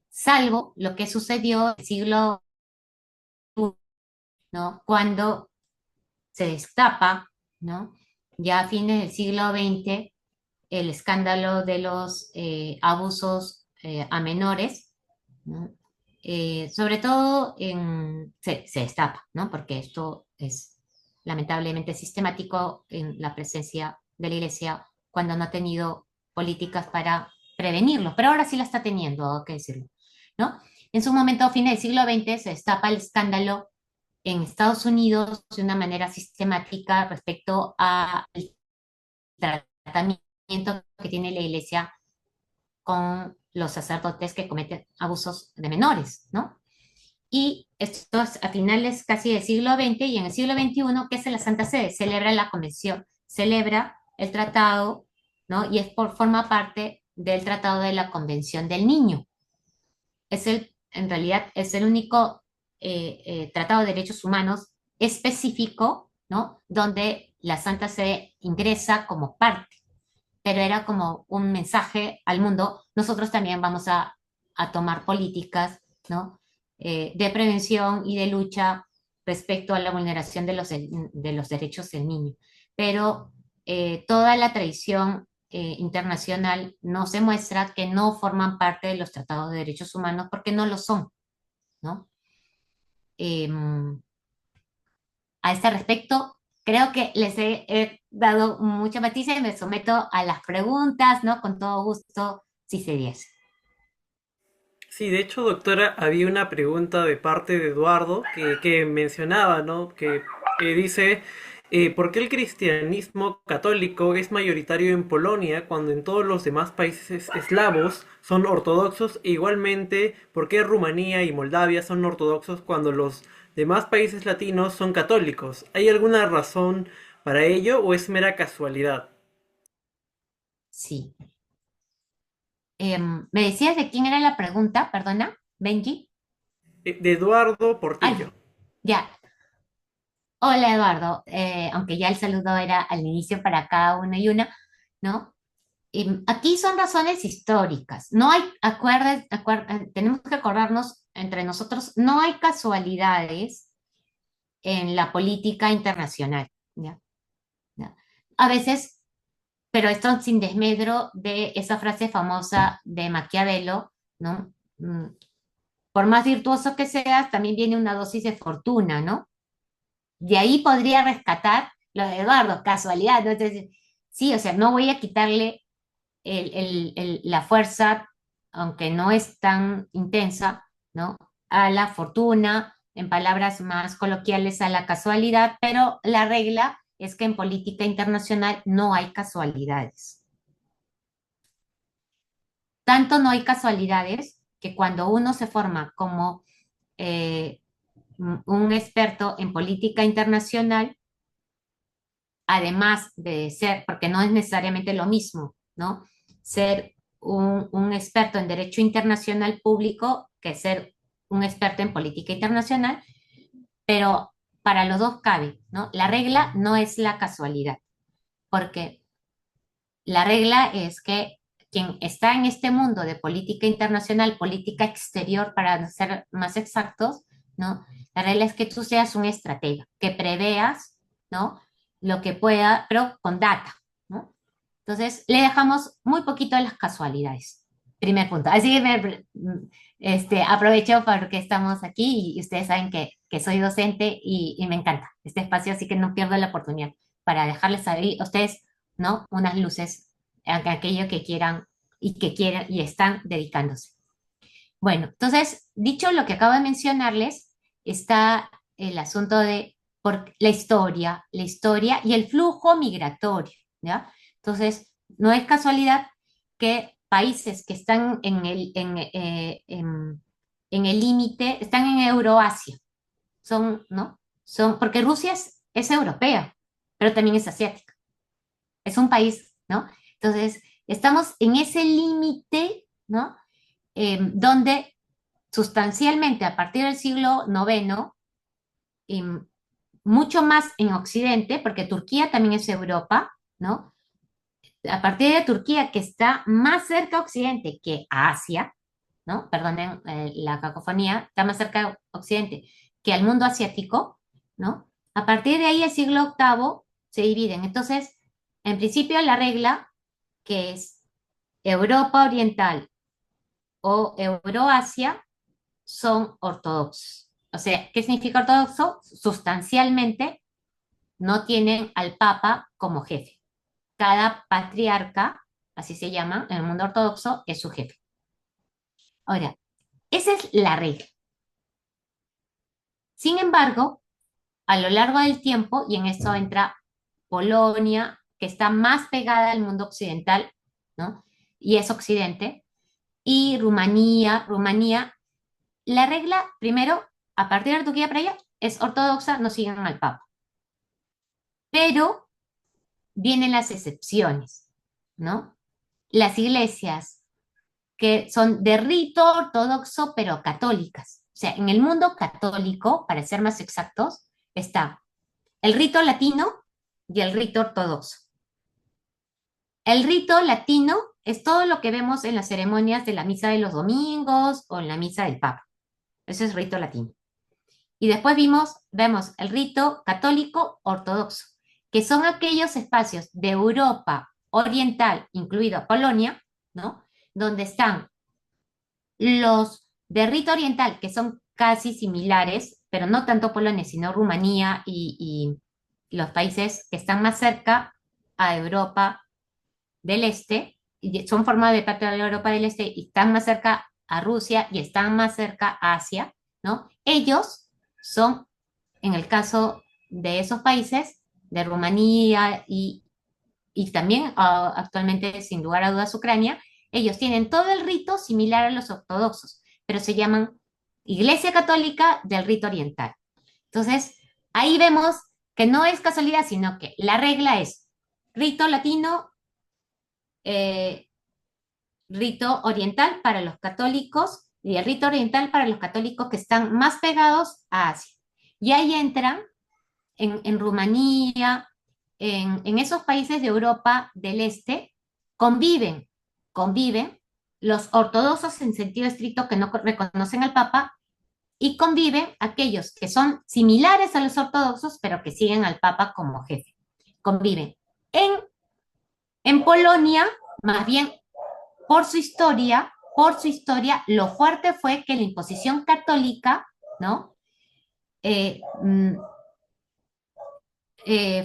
salvo lo que sucedió en el siglo, ¿no? Cuando se destapa, ¿no? Ya a fines del siglo XX, el escándalo de los abusos a menores, ¿no? Sobre todo se destapa, ¿no? Porque esto es lamentablemente sistemático en la presencia de la Iglesia cuando no ha tenido políticas para prevenirlo, pero ahora sí la está teniendo, hay que decirlo, ¿no? En su momento, a fines del siglo XX, se destapa el escándalo en Estados Unidos de una manera sistemática respecto al tratamiento que tiene la Iglesia con los sacerdotes que cometen abusos de menores, ¿no? Y esto es a finales casi del siglo XX y en el siglo XXI, ¿qué es la Santa Sede? Celebra la convención, celebra el tratado, ¿no? Y forma parte del tratado de la Convención del Niño. En realidad, es el único tratado de derechos humanos específico, ¿no? Donde la Santa Sede ingresa como parte, pero era como un mensaje al mundo. Nosotros también vamos a tomar políticas, ¿no? De prevención y de lucha respecto a la vulneración de los derechos del niño. Pero toda la tradición internacional nos demuestra que no forman parte de los tratados de derechos humanos porque no lo son, ¿no? Em, a este respecto, creo que les he dado mucha matices y me someto a las preguntas, ¿no? Con todo gusto, si se diese. Sí, de hecho, doctora, había una pregunta de parte de Eduardo que mencionaba, ¿no? Que dice, ¿por qué el cristianismo católico es mayoritario en Polonia cuando en todos los demás países eslavos son ortodoxos? E igualmente, ¿por qué Rumanía y Moldavia son ortodoxos cuando los demás países latinos son católicos? ¿Hay alguna razón para ello o es mera casualidad? Sí. ¿Me decías de quién era la pregunta? Perdona, Benji. De Eduardo Ay, Portillo. ya. Hola, Eduardo. Aunque ya el saludo era al inicio para cada uno y una, ¿no? Aquí son razones históricas. No hay, tenemos que acordarnos entre nosotros, no hay casualidades en la política internacional, ¿ya? ¿Ya? A veces, pero esto sin desmedro de esa frase famosa de Maquiavelo, ¿no? Por más virtuoso que seas, también viene una dosis de fortuna, ¿no? De ahí podría rescatar lo de Eduardo, casualidad, ¿no? Entonces, sí, o sea, no voy a quitarle la fuerza, aunque no es tan intensa, ¿no? A la fortuna, en palabras más coloquiales, a la casualidad, pero la regla es que en política internacional no hay casualidades. Tanto no hay casualidades que cuando uno se forma como eh, un experto en política internacional, además de ser, porque no es necesariamente lo mismo, ¿no? Ser un experto en derecho internacional público que ser un experto en política internacional, pero para los dos cabe, ¿no? La regla no es la casualidad, porque la regla es que quien está en este mundo de política internacional, política exterior, para ser más exactos, ¿no? La regla es que tú seas un estratega, que preveas, ¿no? Lo que pueda, pero con data, ¿no? Entonces, le dejamos muy poquito a las casualidades. Primer punto. Así que aprovecho porque estamos aquí y ustedes saben que soy docente y me encanta este espacio, así que no pierdo la oportunidad para dejarles saber a ustedes ¿no? Unas luces a aquello que quieran y están dedicándose. Bueno, entonces, dicho lo que acabo de mencionarles, está el asunto de la historia y el flujo migratorio, ¿ya? Entonces, no es casualidad que países que están en el límite, están en Euroasia, ¿no? Porque Rusia es europea, pero también es asiática, es un país, ¿no? Entonces, estamos en ese límite, ¿no? Donde sustancialmente a partir del siglo noveno, mucho más en Occidente, porque Turquía también es Europa, ¿no? A partir de Turquía, que está más cerca a Occidente que a Asia, ¿no? Perdonen la cacofonía, está más cerca a Occidente que al mundo asiático, ¿no? A partir de ahí el siglo octavo se dividen. Entonces, en principio la regla, que es Europa Oriental o Euroasia, son ortodoxos. O sea, ¿qué significa ortodoxo? Sustancialmente no tienen al Papa como jefe. Cada patriarca, así se llama en el mundo ortodoxo, es su jefe. Ahora, esa es la regla. Sin embargo, a lo largo del tiempo, y en esto entra Polonia, que está más pegada al mundo occidental, ¿no? Y es occidente, y Rumanía, la regla, primero, a partir de Turquía para allá, es ortodoxa, no siguen al Papa. Pero vienen las excepciones, ¿no? Las iglesias que son de rito ortodoxo, pero católicas. O sea, en el mundo católico, para ser más exactos, está el rito latino y el rito ortodoxo. El rito latino es todo lo que vemos en las ceremonias de la misa de los domingos o en la misa del Papa. Ese es rito latino. Y después vemos el rito católico ortodoxo, que son aquellos espacios de Europa oriental, incluido Polonia, ¿no? Donde están los de rito oriental, que son casi similares, pero no tanto Polonia, sino Rumanía y los países que están más cerca a Europa del Este, y son formados de parte de la Europa del Este y están más cerca a Rusia y están más cerca a Asia, ¿no? Ellos son, en el caso de esos países, de Rumanía y también actualmente, sin lugar a dudas, Ucrania, ellos tienen todo el rito similar a los ortodoxos, pero se llaman Iglesia Católica del Rito Oriental. Entonces, ahí vemos que no es casualidad, sino que la regla es rito latino, eh, rito oriental para los católicos y el rito oriental para los católicos que están más pegados a Asia. Y ahí entran en Rumanía, en esos países de Europa del Este, conviven los ortodoxos en sentido estricto que no reconocen al Papa y conviven aquellos que son similares a los ortodoxos pero que siguen al Papa como jefe. Conviven. En, en Polonia, más bien por su historia, lo fuerte fue que la imposición católica, ¿no? Eh, mm,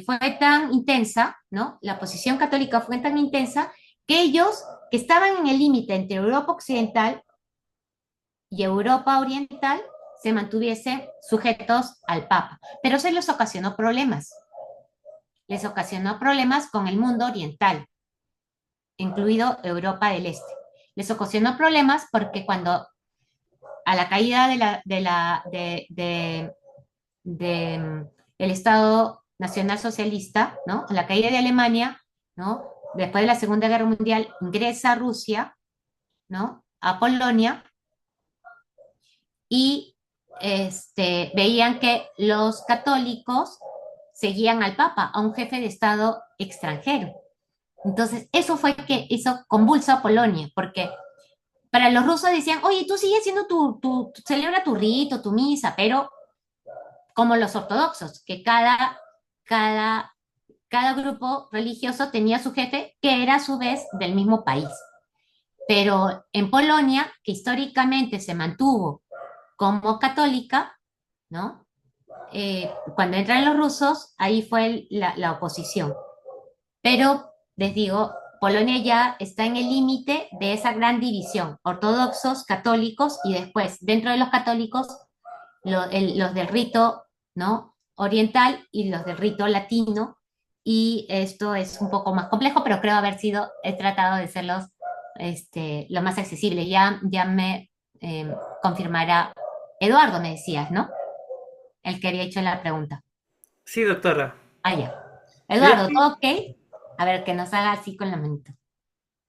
fue tan intensa, ¿no? La posición católica fue tan intensa que ellos, que estaban en el límite entre Europa Occidental y Europa Oriental, se mantuviesen sujetos al Papa. Pero se les ocasionó problemas. Les ocasionó problemas con el mundo oriental, incluido Europa del Este. Les ocasionó problemas porque cuando a la caída el Estado Nacional Socialista, ¿no? A la caída de Alemania, ¿no? Después de la Segunda Guerra Mundial, ingresa Rusia, ¿no? A Polonia y veían que los católicos seguían al Papa, a un jefe de Estado extranjero. Entonces, eso fue que hizo convulso a Polonia, porque para los rusos decían, oye, tú sigues haciendo celebra tu rito, tu misa, pero como los ortodoxos, que cada, cada grupo religioso tenía su jefe, que era a su vez del mismo país. Pero en Polonia, que históricamente se mantuvo como católica, ¿no? Cuando entran los rusos, ahí fue la oposición. Pero les digo, Polonia ya está en el límite de esa gran división, ortodoxos, católicos y después, dentro de los católicos, los del rito, ¿no? Oriental y los del rito latino. Y esto es un poco más complejo, pero creo haber sido, he tratado de ser lo más accesible. Ya me confirmará Eduardo, me decías, ¿no? El que había hecho la pregunta. Sí, doctora. Ah, ya. De hecho, Eduardo, ¿todo ok? A ver, que nos haga así con la manito.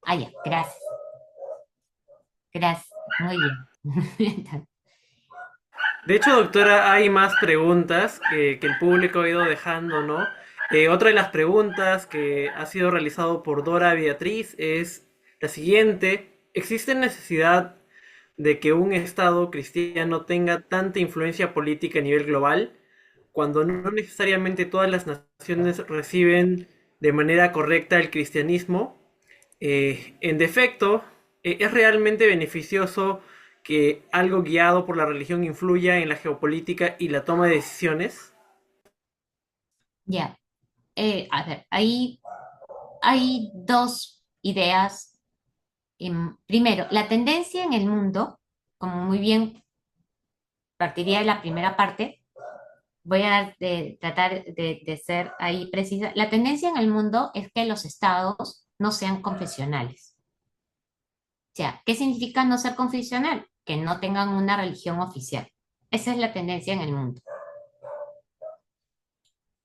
Ah, ya, gracias. Gracias. Muy bien. doctora, hay más preguntas que el público ha ido dejando, ¿no? Otra de las preguntas que ha sido realizado por Dora Beatriz es la siguiente. ¿Existe necesidad de que un Estado cristiano tenga tanta influencia política a nivel global, cuando no necesariamente todas las naciones reciben de manera correcta el cristianismo? En defecto, ¿es realmente beneficioso que algo guiado por la religión influya en la geopolítica y la toma de decisiones? Ya. A ver, hay dos ideas. Primero, la tendencia en el mundo, como muy bien partiría de la primera parte, voy a tratar de ser ahí precisa. La tendencia en el mundo es que los estados no sean confesionales. O sea, ¿qué significa no ser confesional? Que no tengan una religión oficial. Esa es la tendencia en el mundo.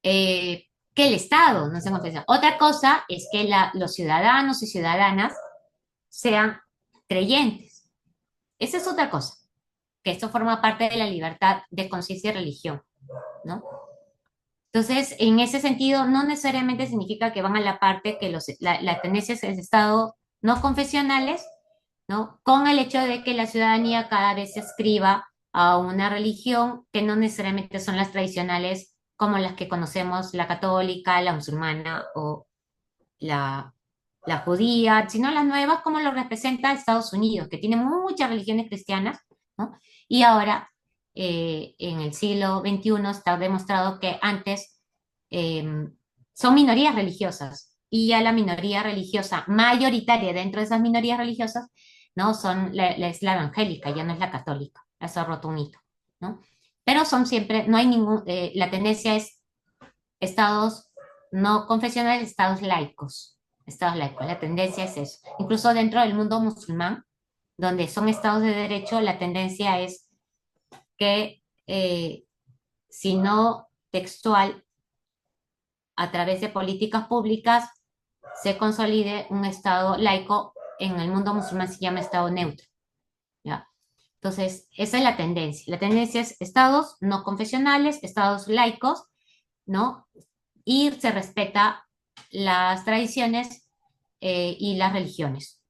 Que el Estado no sea confesional. Otra cosa es que los ciudadanos y ciudadanas sean creyentes. Esa es otra cosa, que esto forma parte de la libertad de conciencia y religión, ¿no? Entonces, en ese sentido, no necesariamente significa que van a la parte que la tendencia es el Estado no confesionales, ¿no? Con el hecho de que la ciudadanía cada vez se adscriba a una religión que no necesariamente son las tradicionales como las que conocemos, la católica, la musulmana o la, la judía, sino las nuevas como lo representa Estados Unidos, que tiene muchas religiones cristianas, ¿no? Y ahora, en el siglo XXI, está demostrado que antes son minorías religiosas y ya la minoría religiosa mayoritaria dentro de esas minorías religiosas, ¿no? Es la evangélica, ya no es la católica. Eso ha roto un hito, ¿no? Pero son siempre, no hay la tendencia es estados no confesionales, estados laicos. Estados laicos, la tendencia es eso. Incluso dentro del mundo musulmán, donde son estados de derecho, la tendencia es que, si no textual, a través de políticas públicas, se consolide un estado laico. En el mundo musulmán se llama estado neutro. ¿Ya? Entonces, esa es la tendencia. La tendencia es estados no confesionales, estados laicos, ¿no? Y se respeta las tradiciones y las religiones.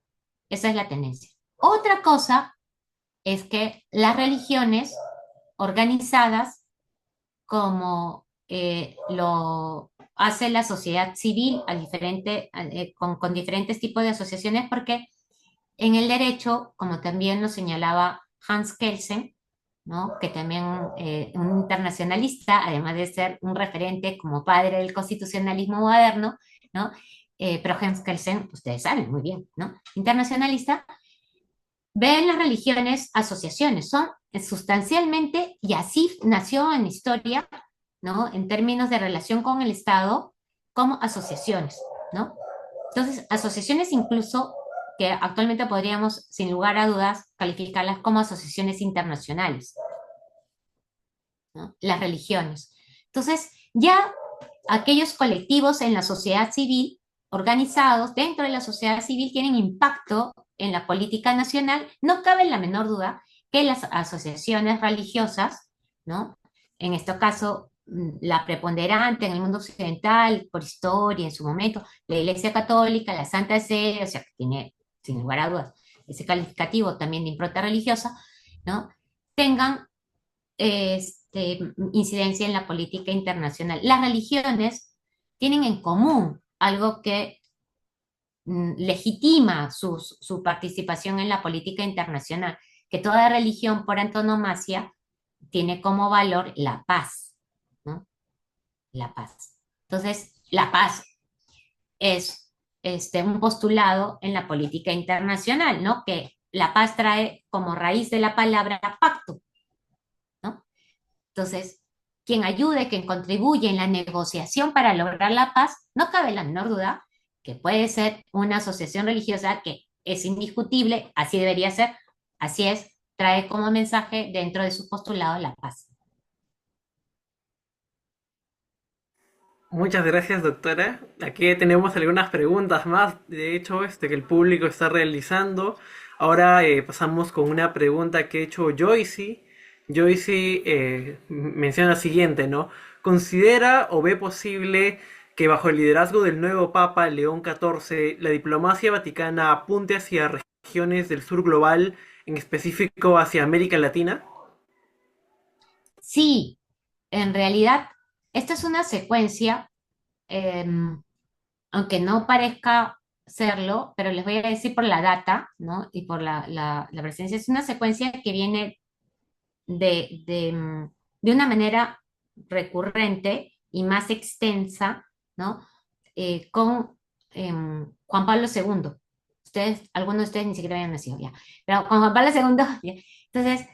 Esa es la tendencia. Otra cosa es que las religiones organizadas, como lo hace la sociedad civil con diferentes tipos de asociaciones, porque en el derecho, como también lo señalaba Hans Kelsen, ¿no? Que también un internacionalista, además de ser un referente como padre del constitucionalismo moderno, ¿no? Pero Hans Kelsen, ustedes saben muy bien, ¿no? Internacionalista, ve en las religiones asociaciones, son sustancialmente, y así nació en la historia, ¿no? En términos de relación con el Estado, como asociaciones, ¿no? Entonces, asociaciones incluso que actualmente podríamos, sin lugar a dudas, calificarlas como asociaciones internacionales, ¿no? Las religiones. Entonces, ya aquellos colectivos en la sociedad civil, organizados dentro de la sociedad civil, tienen impacto en la política nacional. No cabe la menor duda que las asociaciones religiosas, ¿no? En este caso, la preponderante en el mundo occidental, por historia, en su momento, la Iglesia Católica, la Santa Sede, o sea, que tiene, sin lugar a dudas, ese calificativo también de impronta religiosa, ¿no? Tengan incidencia en la política internacional. Las religiones tienen en común algo que legitima su participación en la política internacional, que toda religión por antonomasia tiene como valor la paz, ¿no? La paz. Entonces, la paz es, un postulado en la política internacional, ¿no? Que la paz trae como raíz de la palabra pacto, ¿no? Entonces, quien ayude, quien contribuye en la negociación para lograr la paz, no cabe la menor duda que puede ser una asociación religiosa que es indiscutible, así debería ser, así es, trae como mensaje dentro de su postulado la paz. Muchas gracias, doctora. Aquí tenemos algunas preguntas más, de hecho, que el público está realizando. Ahora pasamos con una pregunta que ha hecho Joycey. Joycey menciona lo siguiente, ¿no? ¿Considera o ve posible que bajo el liderazgo del nuevo Papa León XIV, la diplomacia vaticana apunte hacia regiones del sur global, en específico hacia América Latina? Sí, en realidad, esta es una secuencia, eh, aunque no parezca serlo, pero les voy a decir por la data, ¿no? Y por la presencia, es una secuencia que viene de una manera recurrente y más extensa, ¿no? Con Juan Pablo II. Ustedes, algunos de ustedes ni siquiera habían nacido ya, pero con Juan Pablo II, ya. Entonces,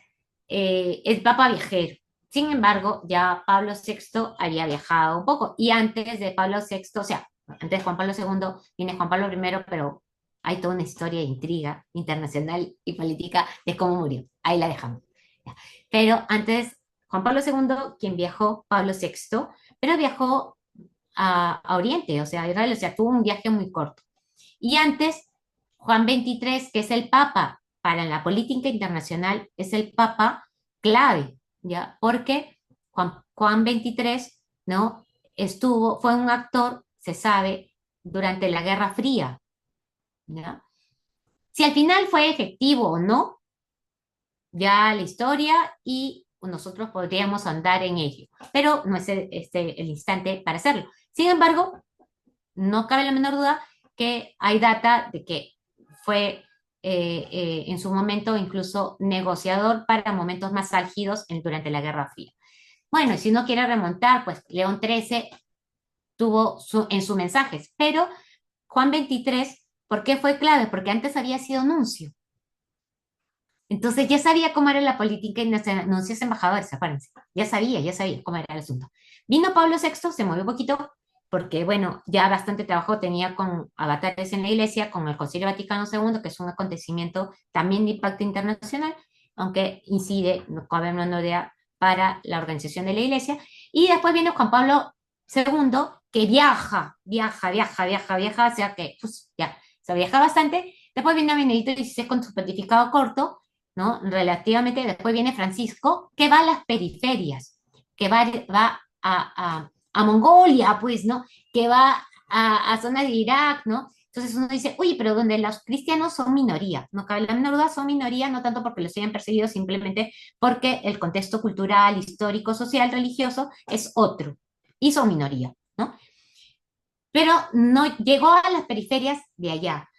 es papa viajero. Sin embargo, ya Pablo VI había viajado un poco y antes de Pablo VI, o sea, antes de Juan Pablo II viene Juan Pablo I, pero hay toda una historia de intriga internacional y política de cómo murió. Ahí la dejamos. Ya. Pero antes, Juan Pablo II, quien viajó, Pablo VI, pero viajó a Oriente, o sea, a Israel, o sea, tuvo un viaje muy corto. Y antes, Juan XXIII, que es el Papa para la política internacional, es el Papa clave, ¿ya? Porque Juan XXIII, ¿no? Fue un actor, se sabe, durante la Guerra Fría, ¿ya? Si al final fue efectivo o no, ya la historia y nosotros podríamos andar en ello, pero no es el instante para hacerlo. Sin embargo, no cabe la menor duda que hay data de que fue en su momento incluso negociador para momentos más álgidos durante la Guerra Fría. Bueno, y si uno quiere remontar, pues León XIII tuvo en sus mensajes, pero Juan XXIII, ¿por qué fue clave? Porque antes había sido nuncio. Entonces ya sabía cómo era la política y nuncios embajadores, acuérdense. Ya sabía cómo era el asunto. Vino Pablo VI, se movió un poquito, porque bueno, ya bastante trabajo tenía con avatares en la iglesia, con el Concilio Vaticano II, que es un acontecimiento también de impacto internacional, aunque incide, no cabe una idea, para la organización de la iglesia. Y después viene Juan Pablo II, que viaja, o sea que pues, ya, se viaja bastante. Después viene Benedicto XVI con su pontificado corto, ¿no? Relativamente, después viene Francisco, que va a las periferias, que va a Mongolia, pues, ¿no? Que va a zonas de Irak, ¿no? Entonces uno dice, oye, pero donde los cristianos son minoría, no cabe la menor duda, son minoría, no tanto porque los hayan perseguido, simplemente porque el contexto cultural, histórico, social, religioso es otro, y son minoría, ¿no? Pero no llegó a las periferias de allá.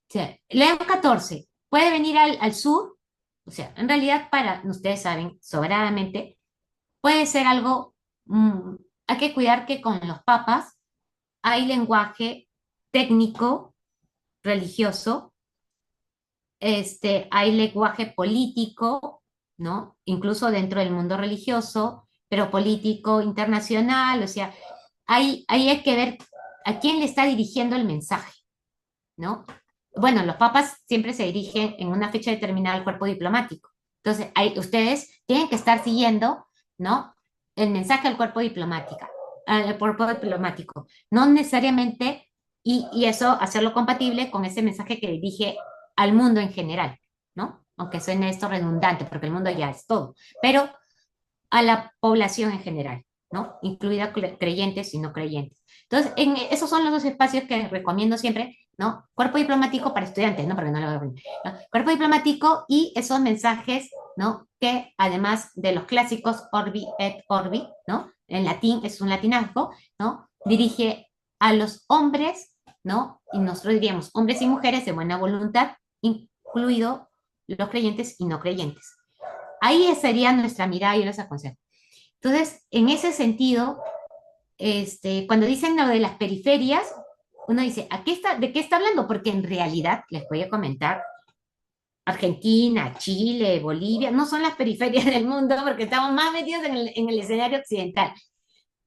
O sea, León XIV puede venir al sur, o sea, en realidad ustedes saben sobradamente, puede ser algo, hay que cuidar que con los papas hay lenguaje técnico, religioso, hay lenguaje político, ¿no? Incluso dentro del mundo religioso, pero político internacional, o sea, ahí hay que ver a quién le está dirigiendo el mensaje, ¿no? Bueno, los papas siempre se dirigen en una fecha determinada al cuerpo diplomático. Entonces, ustedes tienen que estar siguiendo, ¿no? El mensaje al cuerpo diplomático. No necesariamente, y eso hacerlo compatible con ese mensaje que dirige al mundo en general, ¿no? Aunque suene esto redundante, porque el mundo ya es todo, pero a la población en general, ¿no? Incluida creyentes y no creyentes. Entonces, esos son los dos espacios que recomiendo siempre, ¿no? Cuerpo diplomático para estudiantes, ¿no? Porque no lo voy a poner, ¿no? Cuerpo diplomático y esos mensajes, ¿no? Que además de los clásicos Orbi et Orbi, ¿no? En latín es un latinazgo, ¿no? Dirige a los hombres, ¿no? Y nosotros diríamos hombres y mujeres de buena voluntad, incluido los creyentes y no creyentes. Ahí sería nuestra mirada y los aconsejo. Entonces, en ese sentido, cuando dicen lo de las periferias, uno dice, ¿de qué está hablando? Porque en realidad, les voy a comentar, Argentina, Chile, Bolivia, no son las periferias del mundo porque estamos más metidos en el escenario occidental.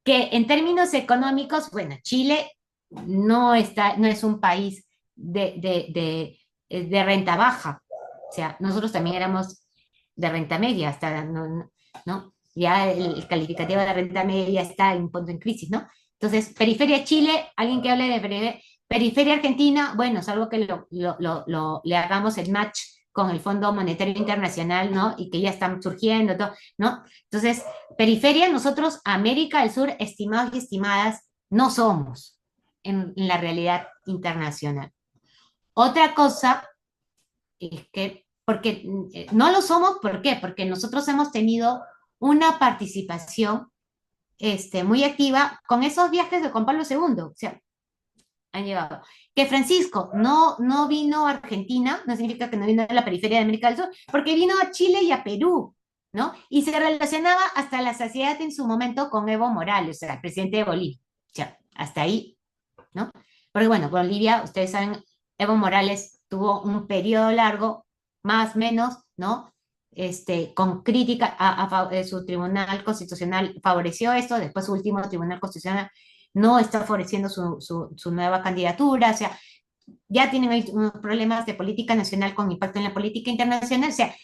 Que en términos económicos, bueno, Chile no es un país de renta baja. O sea, nosotros también éramos de renta media, hasta, ¿no? Ya el calificativo de renta media está en un punto en crisis, ¿no? Entonces, periferia Chile, alguien que hable de periferia Argentina, bueno, es algo que le hagamos el match con el Fondo Monetario Internacional, ¿no? Y que ya están surgiendo, todo, ¿no? Entonces, periferia, nosotros, América del Sur, estimados y estimadas, no somos en la realidad internacional. Otra cosa es que, porque no lo somos, ¿por qué? Porque nosotros hemos tenido una participación muy activa con esos viajes de Juan Pablo II, o sea, han llevado. Que Francisco no vino a Argentina, no significa que no vino a la periferia de América del Sur, porque vino a Chile y a Perú, ¿no? Y se relacionaba hasta la saciedad en su momento con Evo Morales, o sea, el presidente de Bolivia. O sea, hasta ahí, ¿no? Porque bueno, Bolivia, ustedes saben, Evo Morales tuvo un periodo largo, más o menos, ¿no? Con crítica su tribunal constitucional favoreció esto, después su último tribunal constitucional no está favoreciendo su nueva candidatura, o sea, ya tienen ahí unos problemas de política nacional con impacto en la política internacional, o sea,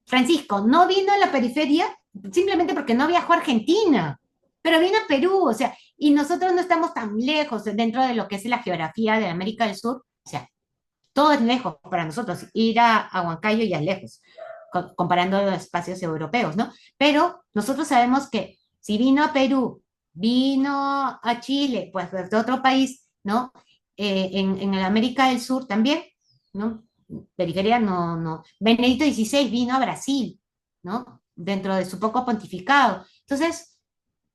Francisco no vino a la periferia simplemente porque no viajó a Argentina, pero vino a Perú, o sea, y nosotros no estamos tan lejos dentro de lo que es la geografía de América del Sur, o sea, todo es lejos para nosotros, ir a Huancayo ya es lejos, comparando los espacios europeos, ¿no? Pero nosotros sabemos que si vino a Perú, vino a Chile, pues de otro país, ¿no? En el América del Sur también, ¿no? Periferia no. Benedicto XVI vino a Brasil, ¿no? Dentro de su poco pontificado. Entonces,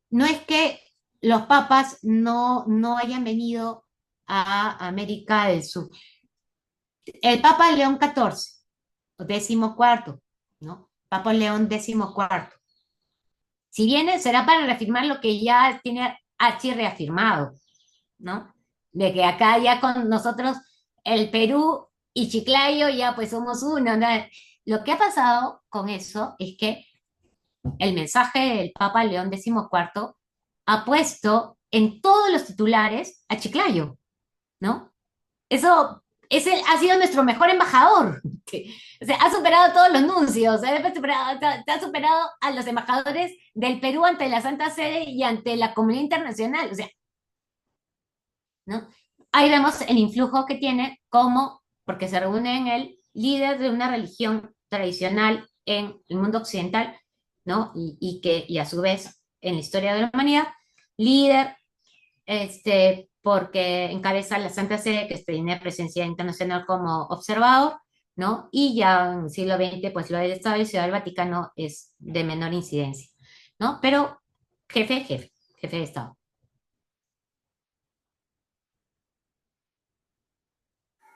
no es que los papas no hayan venido a América del Sur. El Papa León XIV, décimo cuarto, ¿no? Papa León décimo cuarto. Si viene, será para reafirmar lo que ya tiene H reafirmado, ¿no? De que acá ya con nosotros, el Perú y Chiclayo ya pues somos uno, ¿no? Lo que ha pasado con eso es que el mensaje del Papa León XIV ha puesto en todos los titulares a Chiclayo, ¿no? Eso ha sido nuestro mejor embajador. O sea, ha superado a todos los nuncios, ha superado a los embajadores del Perú ante la Santa Sede y ante la comunidad internacional. O sea, ¿no? Ahí vemos el influjo que tiene como, porque se reúne en él, líder de una religión tradicional en el mundo occidental, ¿no? Y a su vez en la historia de la humanidad, líder porque encabeza la Santa Sede, que tiene presencia internacional como observador, ¿no? Y ya en el siglo XX, pues lo del Estado y la Ciudad del Vaticano es de menor incidencia, ¿no? Pero jefe de Estado.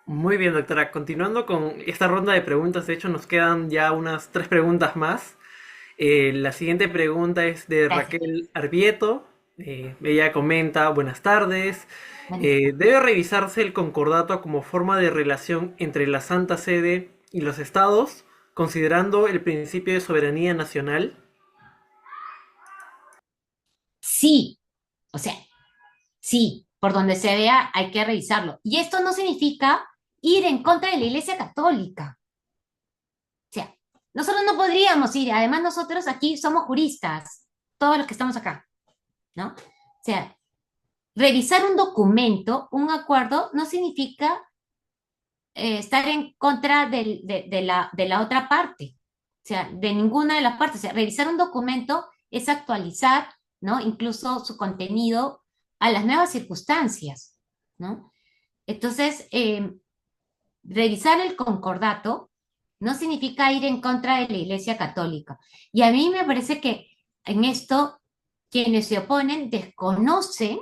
Muy bien, doctora. Continuando con esta ronda de preguntas, de hecho nos quedan ya unas tres preguntas más. La siguiente pregunta es de Gracias. Raquel Arbieto. Ella comenta, buenas tardes. Buenas tardes. ¿Debe revisarse el concordato como forma de relación entre la Santa Sede y los estados, considerando el principio de soberanía nacional? Sí, o sea, sí, por donde se vea hay que revisarlo. Y esto no significa ir en contra de la Iglesia Católica. O sea, nosotros no podríamos ir, además nosotros aquí somos juristas, todos los que estamos acá, ¿no? O sea, revisar un documento, un acuerdo, no significa estar en contra de la otra parte, o sea, de ninguna de las partes. O sea, revisar un documento es actualizar, ¿no? Incluso su contenido a las nuevas circunstancias, ¿no? Entonces, revisar el concordato no significa ir en contra de la Iglesia Católica. Y a mí me parece que en esto quienes se oponen desconocen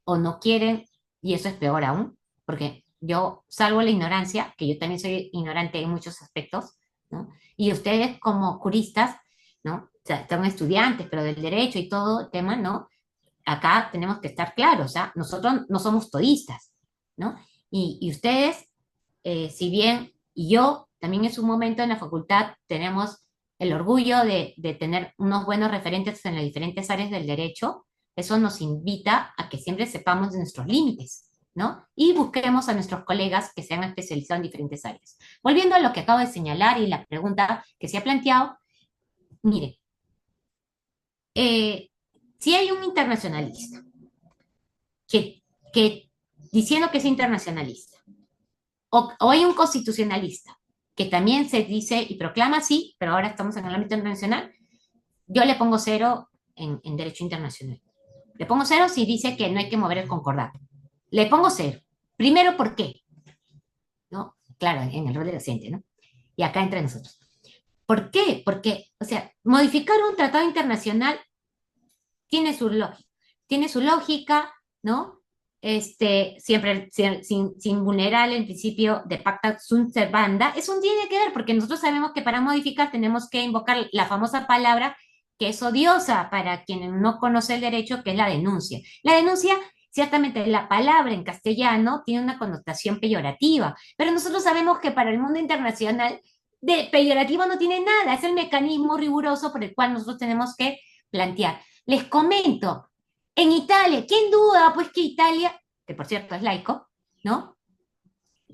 o no quieren, y eso es peor aún, porque yo salvo la ignorancia, que yo también soy ignorante en muchos aspectos, ¿no? Y ustedes como juristas, ¿no? O sea, están estudiantes, pero del derecho y todo el tema, ¿no? acá tenemos que estar claros, ¿ah? Nosotros no somos todistas, ¿no? Y ustedes, si bien y yo también en su momento en la facultad tenemos el orgullo de tener unos buenos referentes en las diferentes áreas del derecho, eso nos invita a que siempre sepamos de nuestros límites, ¿no? Y busquemos a nuestros colegas que se han especializado en diferentes áreas. Volviendo a lo que acabo de señalar y la pregunta que se ha planteado, mire, eh, si hay un internacionalista que diciendo que es internacionalista, o hay un constitucionalista que también se dice y proclama así, pero ahora estamos en el ámbito internacional, yo le pongo cero en derecho internacional. Le pongo cero si dice que no hay que mover el concordato. Le pongo cero. Primero, ¿por qué? ¿No? Claro, en el rol de docente, ¿no? Y acá entre nosotros. ¿Por qué? Porque, o sea, modificar un tratado internacional tiene su lógica, ¿no? Siempre sin vulnerar el principio de pacta sunt servanda, eso tiene que ver, porque nosotros sabemos que para modificar tenemos que invocar la famosa palabra que es odiosa para quien no conoce el derecho, que es la denuncia. La denuncia, ciertamente, la palabra en castellano tiene una connotación peyorativa, pero nosotros sabemos que para el mundo internacional de peyorativo no tiene nada, es el mecanismo riguroso por el cual nosotros tenemos que plantear. Les comento, en Italia, ¿quién duda? Pues que Italia, que por cierto es laico, ¿no?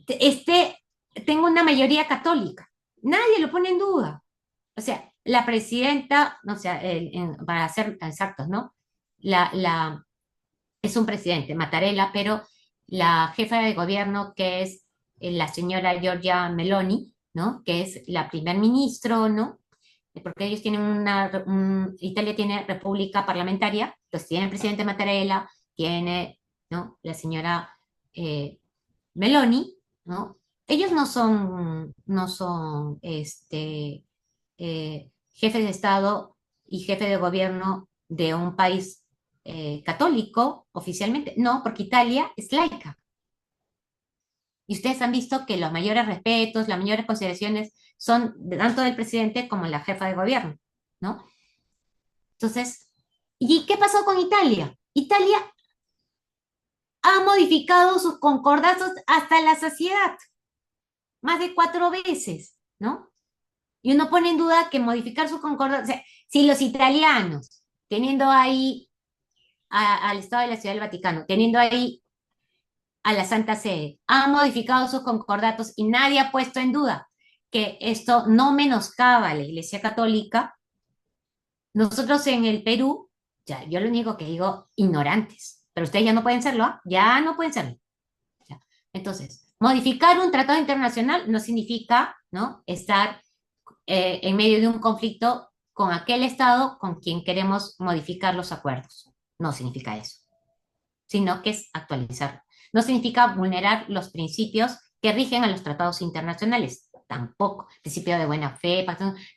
Este, tengo una mayoría católica. Nadie lo pone en duda. O sea, la presidenta, o sea, para ser exactos, ¿no? Es un presidente, Mattarella, pero la jefa de gobierno, que es la señora Giorgia Meloni, ¿no? Que es la primer ministro, ¿no? Porque ellos tienen Italia tiene república parlamentaria, entonces tiene el presidente Mattarella, tiene, ¿no? La señora eh, Meloni, ¿no? Ellos no son jefes de Estado y jefe de gobierno de un país católico oficialmente, no, porque Italia es laica. Y ustedes han visto que los mayores respetos, las mayores consideraciones son tanto del presidente como la jefa de gobierno, ¿no? Entonces, ¿y qué pasó con Italia? Italia ha modificado sus concordatos hasta la saciedad, más de 4 veces, ¿no? Y uno pone en duda que modificar sus concordatos, o sea, si los italianos, teniendo ahí al Estado de la Ciudad del Vaticano, teniendo ahí a la Santa Sede, han modificado sus concordatos y nadie ha puesto en duda que esto no menoscaba a la Iglesia Católica, nosotros en el Perú, ya, yo lo único que digo, ignorantes, pero ustedes ya no pueden serlo, ¿ah? Ya no pueden serlo. Ya. Entonces, modificar un tratado internacional no significa, ¿no? Estar en medio de un conflicto con aquel Estado con quien queremos modificar los acuerdos. No significa eso, sino que es actualizarlo. No significa vulnerar los principios que rigen a los tratados internacionales, tampoco. Principio de buena fe,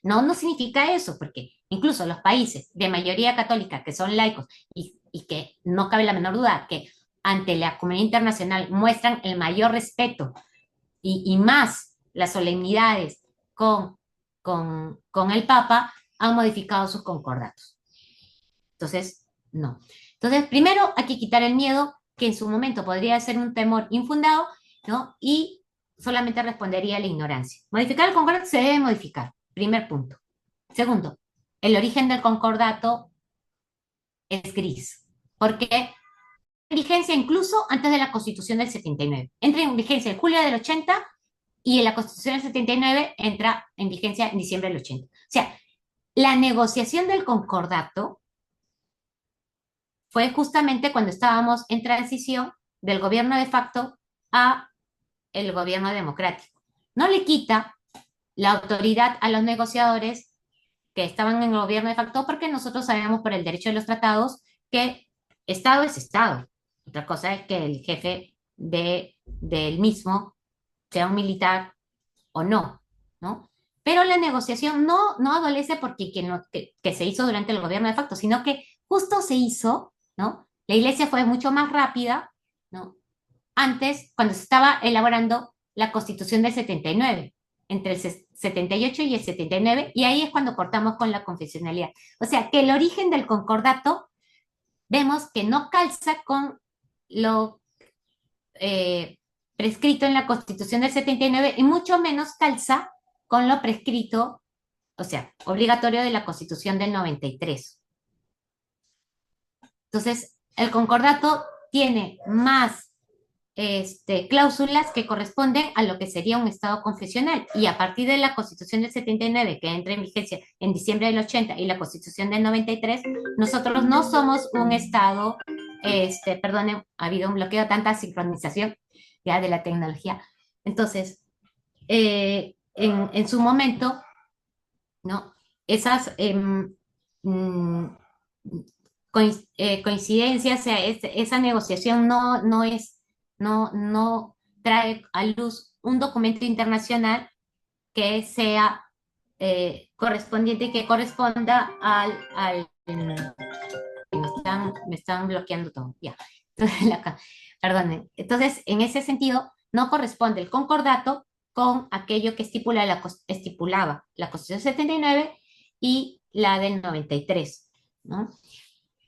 no significa eso, porque incluso los países de mayoría católica que son laicos y que no cabe la menor duda que ante la comunidad internacional muestran el mayor respeto y más las solemnidades con el Papa, han modificado sus concordatos. Entonces, no. Entonces, primero hay que quitar el miedo, que en su momento podría ser un temor infundado, ¿no? Y solamente respondería a la ignorancia. Modificar el concordato se debe modificar. Primer punto. Segundo, el origen del concordato es gris, porque en vigencia incluso antes de la Constitución del 79. Entra en vigencia en julio del 80 y en la Constitución del 79 entra en vigencia en diciembre del 80. O sea, la negociación del concordato fue justamente cuando estábamos en transición del gobierno de facto a el gobierno democrático. No le quita la autoridad a los negociadores que estaban en el gobierno de facto porque nosotros sabemos por el derecho de los tratados que Estado es Estado. Otra cosa es que el jefe del mismo sea un militar o no, ¿no? Pero la negociación no adolece porque que se hizo durante el gobierno de facto, sino que justo se hizo, ¿no? La iglesia fue mucho más rápida, ¿no? Antes, cuando se estaba elaborando la Constitución del 79, entre el 78 y el 79, y ahí es cuando cortamos con la confesionalidad. O sea, que el origen del concordato vemos que no calza con lo eh, prescrito en la Constitución del 79 y mucho menos calza con lo prescrito, o sea, obligatorio de la Constitución del 93. Entonces, el concordato tiene más cláusulas que corresponden a lo que sería un Estado confesional. Y a partir de la Constitución del 79, que entra en vigencia en diciembre del 80, y la Constitución del 93, nosotros no somos un Estado, perdonen, ha habido un bloqueo, tanta sincronización ya de la tecnología. Entonces, en su momento, ¿no? Esas coincidencias, o sea, esa negociación no trae a luz un documento internacional que sea correspondiente, que corresponda me están bloqueando todo, ya. Perdonen. Entonces, en ese sentido, no corresponde el concordato con aquello que estipulaba la Constitución 79 y la del 93, ¿no?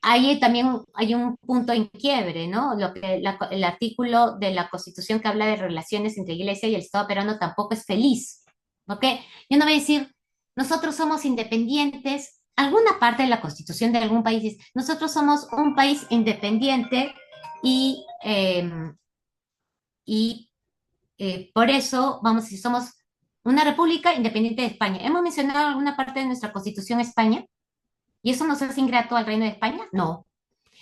Ahí también hay un punto en quiebre, ¿no? El artículo de la Constitución que habla de relaciones entre Iglesia y el Estado peruano tampoco es feliz, ¿ok? Yo no voy a decir, nosotros somos independientes, alguna parte de la Constitución de algún país dice, nosotros somos un país independiente y, eh, y por eso, vamos a decir, somos una república independiente de España. ¿Hemos mencionado alguna parte de nuestra Constitución España? ¿Y eso nos hace ingrato al Reino de España? No.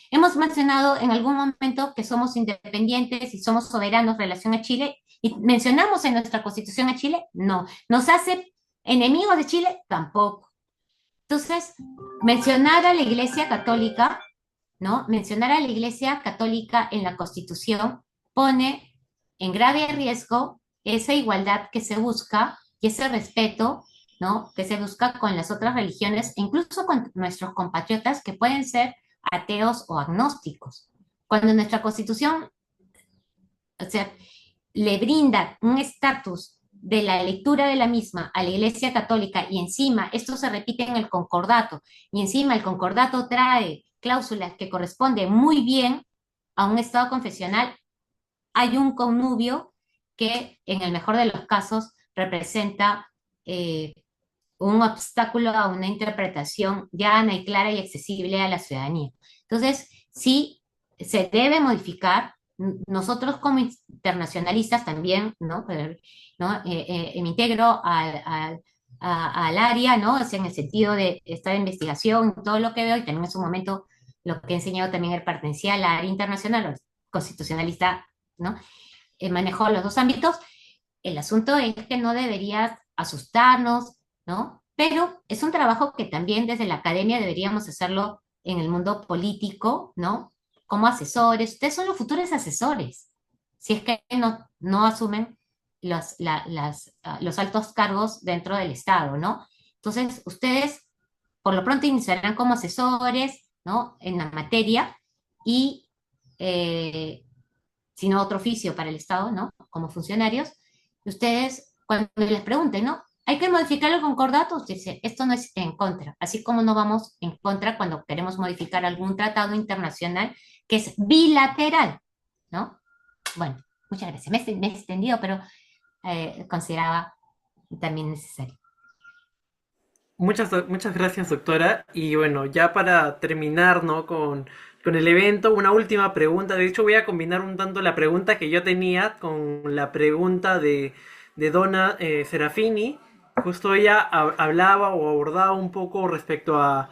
Hemos mencionado en algún momento que somos independientes y somos soberanos en relación a Chile. ¿Y mencionamos en nuestra constitución a Chile? No. ¿Nos hace enemigos de Chile? Tampoco. Entonces, mencionar a la Iglesia Católica, ¿no? Mencionar a la Iglesia Católica en la Constitución pone en grave riesgo esa igualdad que se busca y ese respeto, ¿no? Que se busca con las otras religiones e incluso con nuestros compatriotas que pueden ser ateos o agnósticos. Cuando nuestra Constitución, o sea, le brinda un estatus de la lectura de la misma a la Iglesia Católica y encima esto se repite en el concordato y encima el concordato trae cláusulas que corresponden muy bien a un estado confesional, hay un connubio que en el mejor de los casos representa un obstáculo a una interpretación llana y clara y accesible a la ciudadanía. Entonces, sí, se debe modificar. Nosotros como internacionalistas también, ¿no? Me integro al área, ¿no? O sea, en el sentido de esta investigación, todo lo que veo, y también en su momento lo que he enseñado también el pertenecía al área internacional, o constitucionalista, ¿no? Manejó los dos ámbitos. El asunto es que no debería asustarnos, ¿no? Pero es un trabajo que también desde la academia deberíamos hacerlo en el mundo político, ¿no? Como asesores. Ustedes son los futuros asesores, si es que no asumen los altos cargos dentro del Estado, ¿no? Entonces, ustedes por lo pronto iniciarán como asesores, ¿no? En la materia y, si no otro oficio para el Estado, ¿no? Como funcionarios. Ustedes, cuando les pregunten, ¿no? ¿Hay que modificar el concordato? Usted dice, esto no es en contra, así como no vamos en contra cuando queremos modificar algún tratado internacional que es bilateral, ¿no? Bueno, muchas gracias. Me he extendido, pero consideraba también necesario. Muchas gracias, doctora. Y bueno, ya para terminar, ¿no? Con el evento, una última pregunta. De hecho, voy a combinar un tanto la pregunta que yo tenía con la pregunta de Donna Serafini. Justo ella hablaba o abordaba un poco respecto a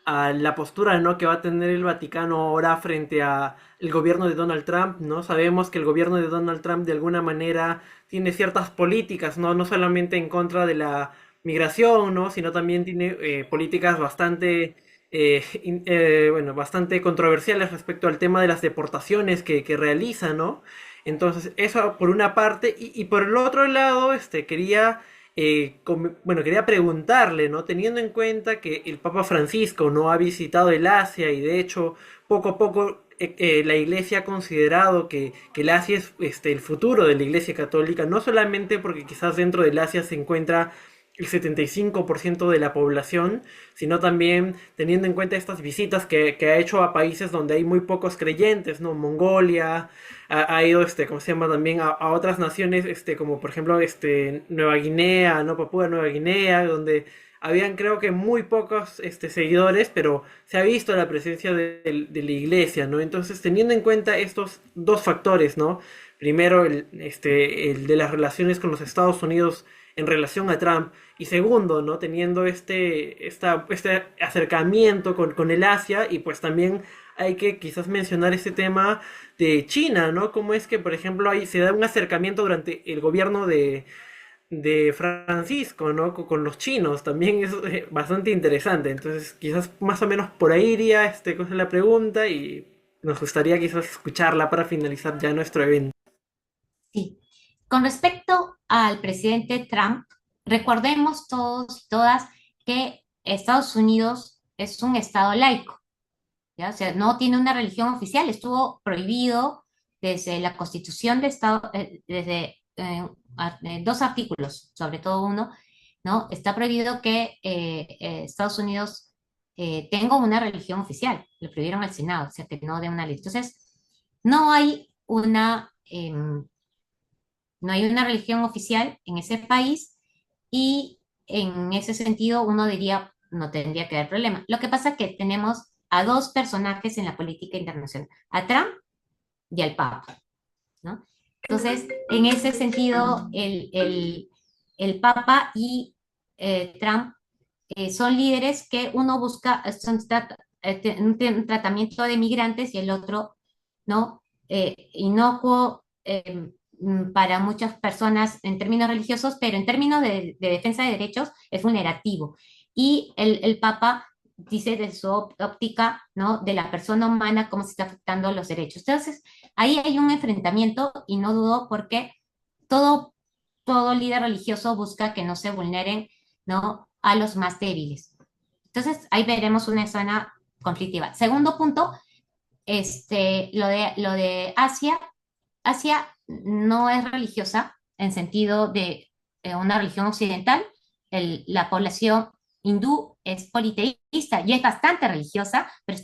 la postura, ¿no? Que va a tener el Vaticano ahora frente a el gobierno de Donald Trump, ¿no? Sabemos que el gobierno de Donald Trump de alguna manera tiene ciertas políticas, ¿no? No solamente en contra de la migración, ¿no? Sino también tiene políticas bastante, bueno, bastante controversiales respecto al tema de las deportaciones que realiza, ¿no? Entonces, eso por una parte, y por el otro lado, quería, bueno, quería preguntarle, ¿no? Teniendo en cuenta que el Papa Francisco no ha visitado el Asia y de hecho, poco a poco la Iglesia ha considerado que el Asia es el futuro de la Iglesia Católica, no solamente porque quizás dentro del Asia se encuentra el 75% de la población, sino también teniendo en cuenta estas visitas que ha hecho a países donde hay muy pocos creyentes, ¿no? Mongolia, ha ido, ¿cómo se llama? También a otras naciones, como por ejemplo, Nueva Guinea, ¿no? Papúa Nueva Guinea, donde habían creo que muy pocos, seguidores, pero se ha visto la presencia de la iglesia, ¿no? Entonces, teniendo en cuenta estos dos factores, ¿no? Primero, el de las relaciones con los Estados Unidos en relación a Trump, y segundo, ¿no? Teniendo este acercamiento con el Asia, y pues también hay que quizás mencionar este tema de China, ¿no? Cómo es que, por ejemplo, ahí se da un acercamiento durante el gobierno de Francisco, ¿no? Con los chinos, también es bastante interesante. Entonces, quizás más o menos por ahí iría cosa la pregunta, y nos gustaría quizás escucharla para finalizar ya nuestro evento. Sí. Con respecto al presidente Trump, recordemos todos y todas que Estados Unidos es un estado laico, ¿ya? O sea, no tiene una religión oficial, estuvo prohibido desde la Constitución de Estado, desde dos artículos, sobre todo uno, ¿no? Está prohibido que Estados Unidos tenga una religión oficial, lo prohibieron al Senado, o sea, que no de una ley. Entonces, no hay no hay una religión oficial en ese país y en ese sentido uno diría no tendría que haber problema. Lo que pasa es que tenemos a dos personajes en la política internacional, a Trump y al Papa, ¿no? Entonces, en ese sentido, el Papa y Trump son líderes que uno busca, un tratamiento de migrantes y el otro, ¿no? Inocuo para muchas personas en términos religiosos, pero en términos de defensa de derechos es vulnerativo. Y el Papa dice de su óptica, ¿no? De la persona humana, cómo se está afectando los derechos. Entonces, ahí hay un enfrentamiento y no dudo porque todo, todo líder religioso busca que no se vulneren, ¿no? A los más débiles. Entonces, ahí veremos una zona conflictiva. Segundo punto, lo de Asia. Asia no es religiosa en sentido de una religión occidental. La población hindú es politeísta y es bastante religiosa, pero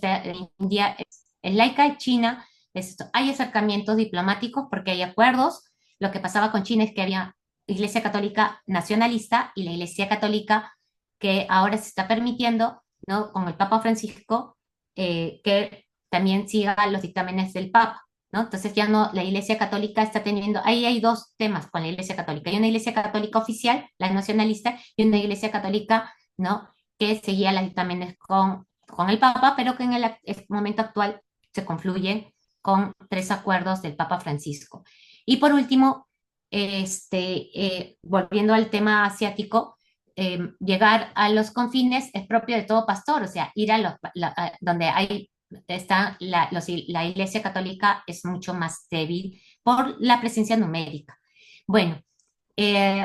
India es laica y China es esto. Hay acercamientos diplomáticos porque hay acuerdos. Lo que pasaba con China es que había Iglesia Católica nacionalista y la Iglesia Católica que ahora se está permitiendo, ¿no? Con el Papa Francisco, que también siga los dictámenes del Papa. ¿No? Entonces ya no, la Iglesia Católica está teniendo, ahí hay dos temas con la Iglesia Católica. Hay una Iglesia Católica oficial, la nacionalista, y una Iglesia Católica, ¿no? Que seguía los dictámenes con el Papa, pero que en el momento actual se confluyen con tres acuerdos del Papa Francisco. Y por último, volviendo al tema asiático, llegar a los confines es propio de todo pastor, o sea, ir donde hay la Iglesia Católica es mucho más débil por la presencia numérica. Bueno,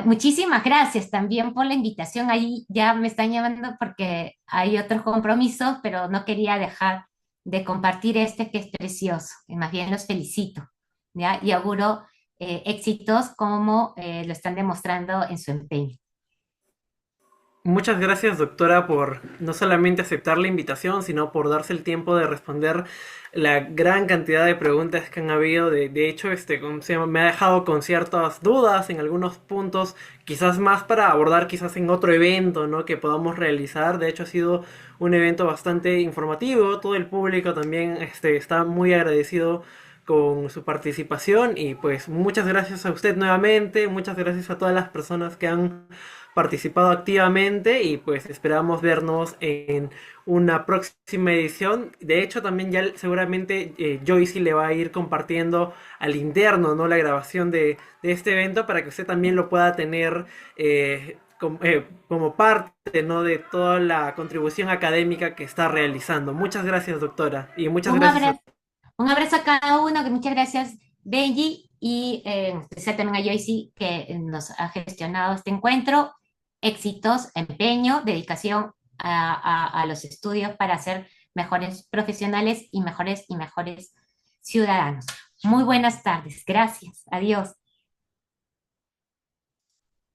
muchísimas gracias también por la invitación. Ahí ya me están llamando porque hay otros compromisos, pero no quería dejar de compartir que es precioso. Y más bien los felicito, ¿ya? Y auguro éxitos como lo están demostrando en su empeño. Muchas gracias, doctora, por no solamente aceptar la invitación, sino por darse el tiempo de responder la gran cantidad de preguntas que han habido. De hecho, ¿cómo se llama? Me ha dejado con ciertas dudas en algunos puntos, quizás más para abordar quizás en otro evento, ¿no? Que podamos realizar. De hecho, ha sido un evento bastante informativo. Todo el público también, está muy agradecido con su participación, y pues muchas gracias a usted nuevamente, muchas gracias a todas las personas que han participado activamente, y pues esperamos vernos en una próxima edición. De hecho, también ya seguramente Joyce le va a ir compartiendo al interno, ¿no? La grabación de este evento para que usted también lo pueda tener como parte, ¿no? De toda la contribución académica que está realizando. Muchas gracias, doctora, y muchas Un gracias a... abrazo, un abrazo a cada uno, que muchas gracias, Benji, y en especial también a Joyce, que nos ha gestionado este encuentro. Éxitos, empeño, dedicación a los estudios para ser mejores profesionales y mejores ciudadanos. Muy buenas tardes. Gracias. Adiós.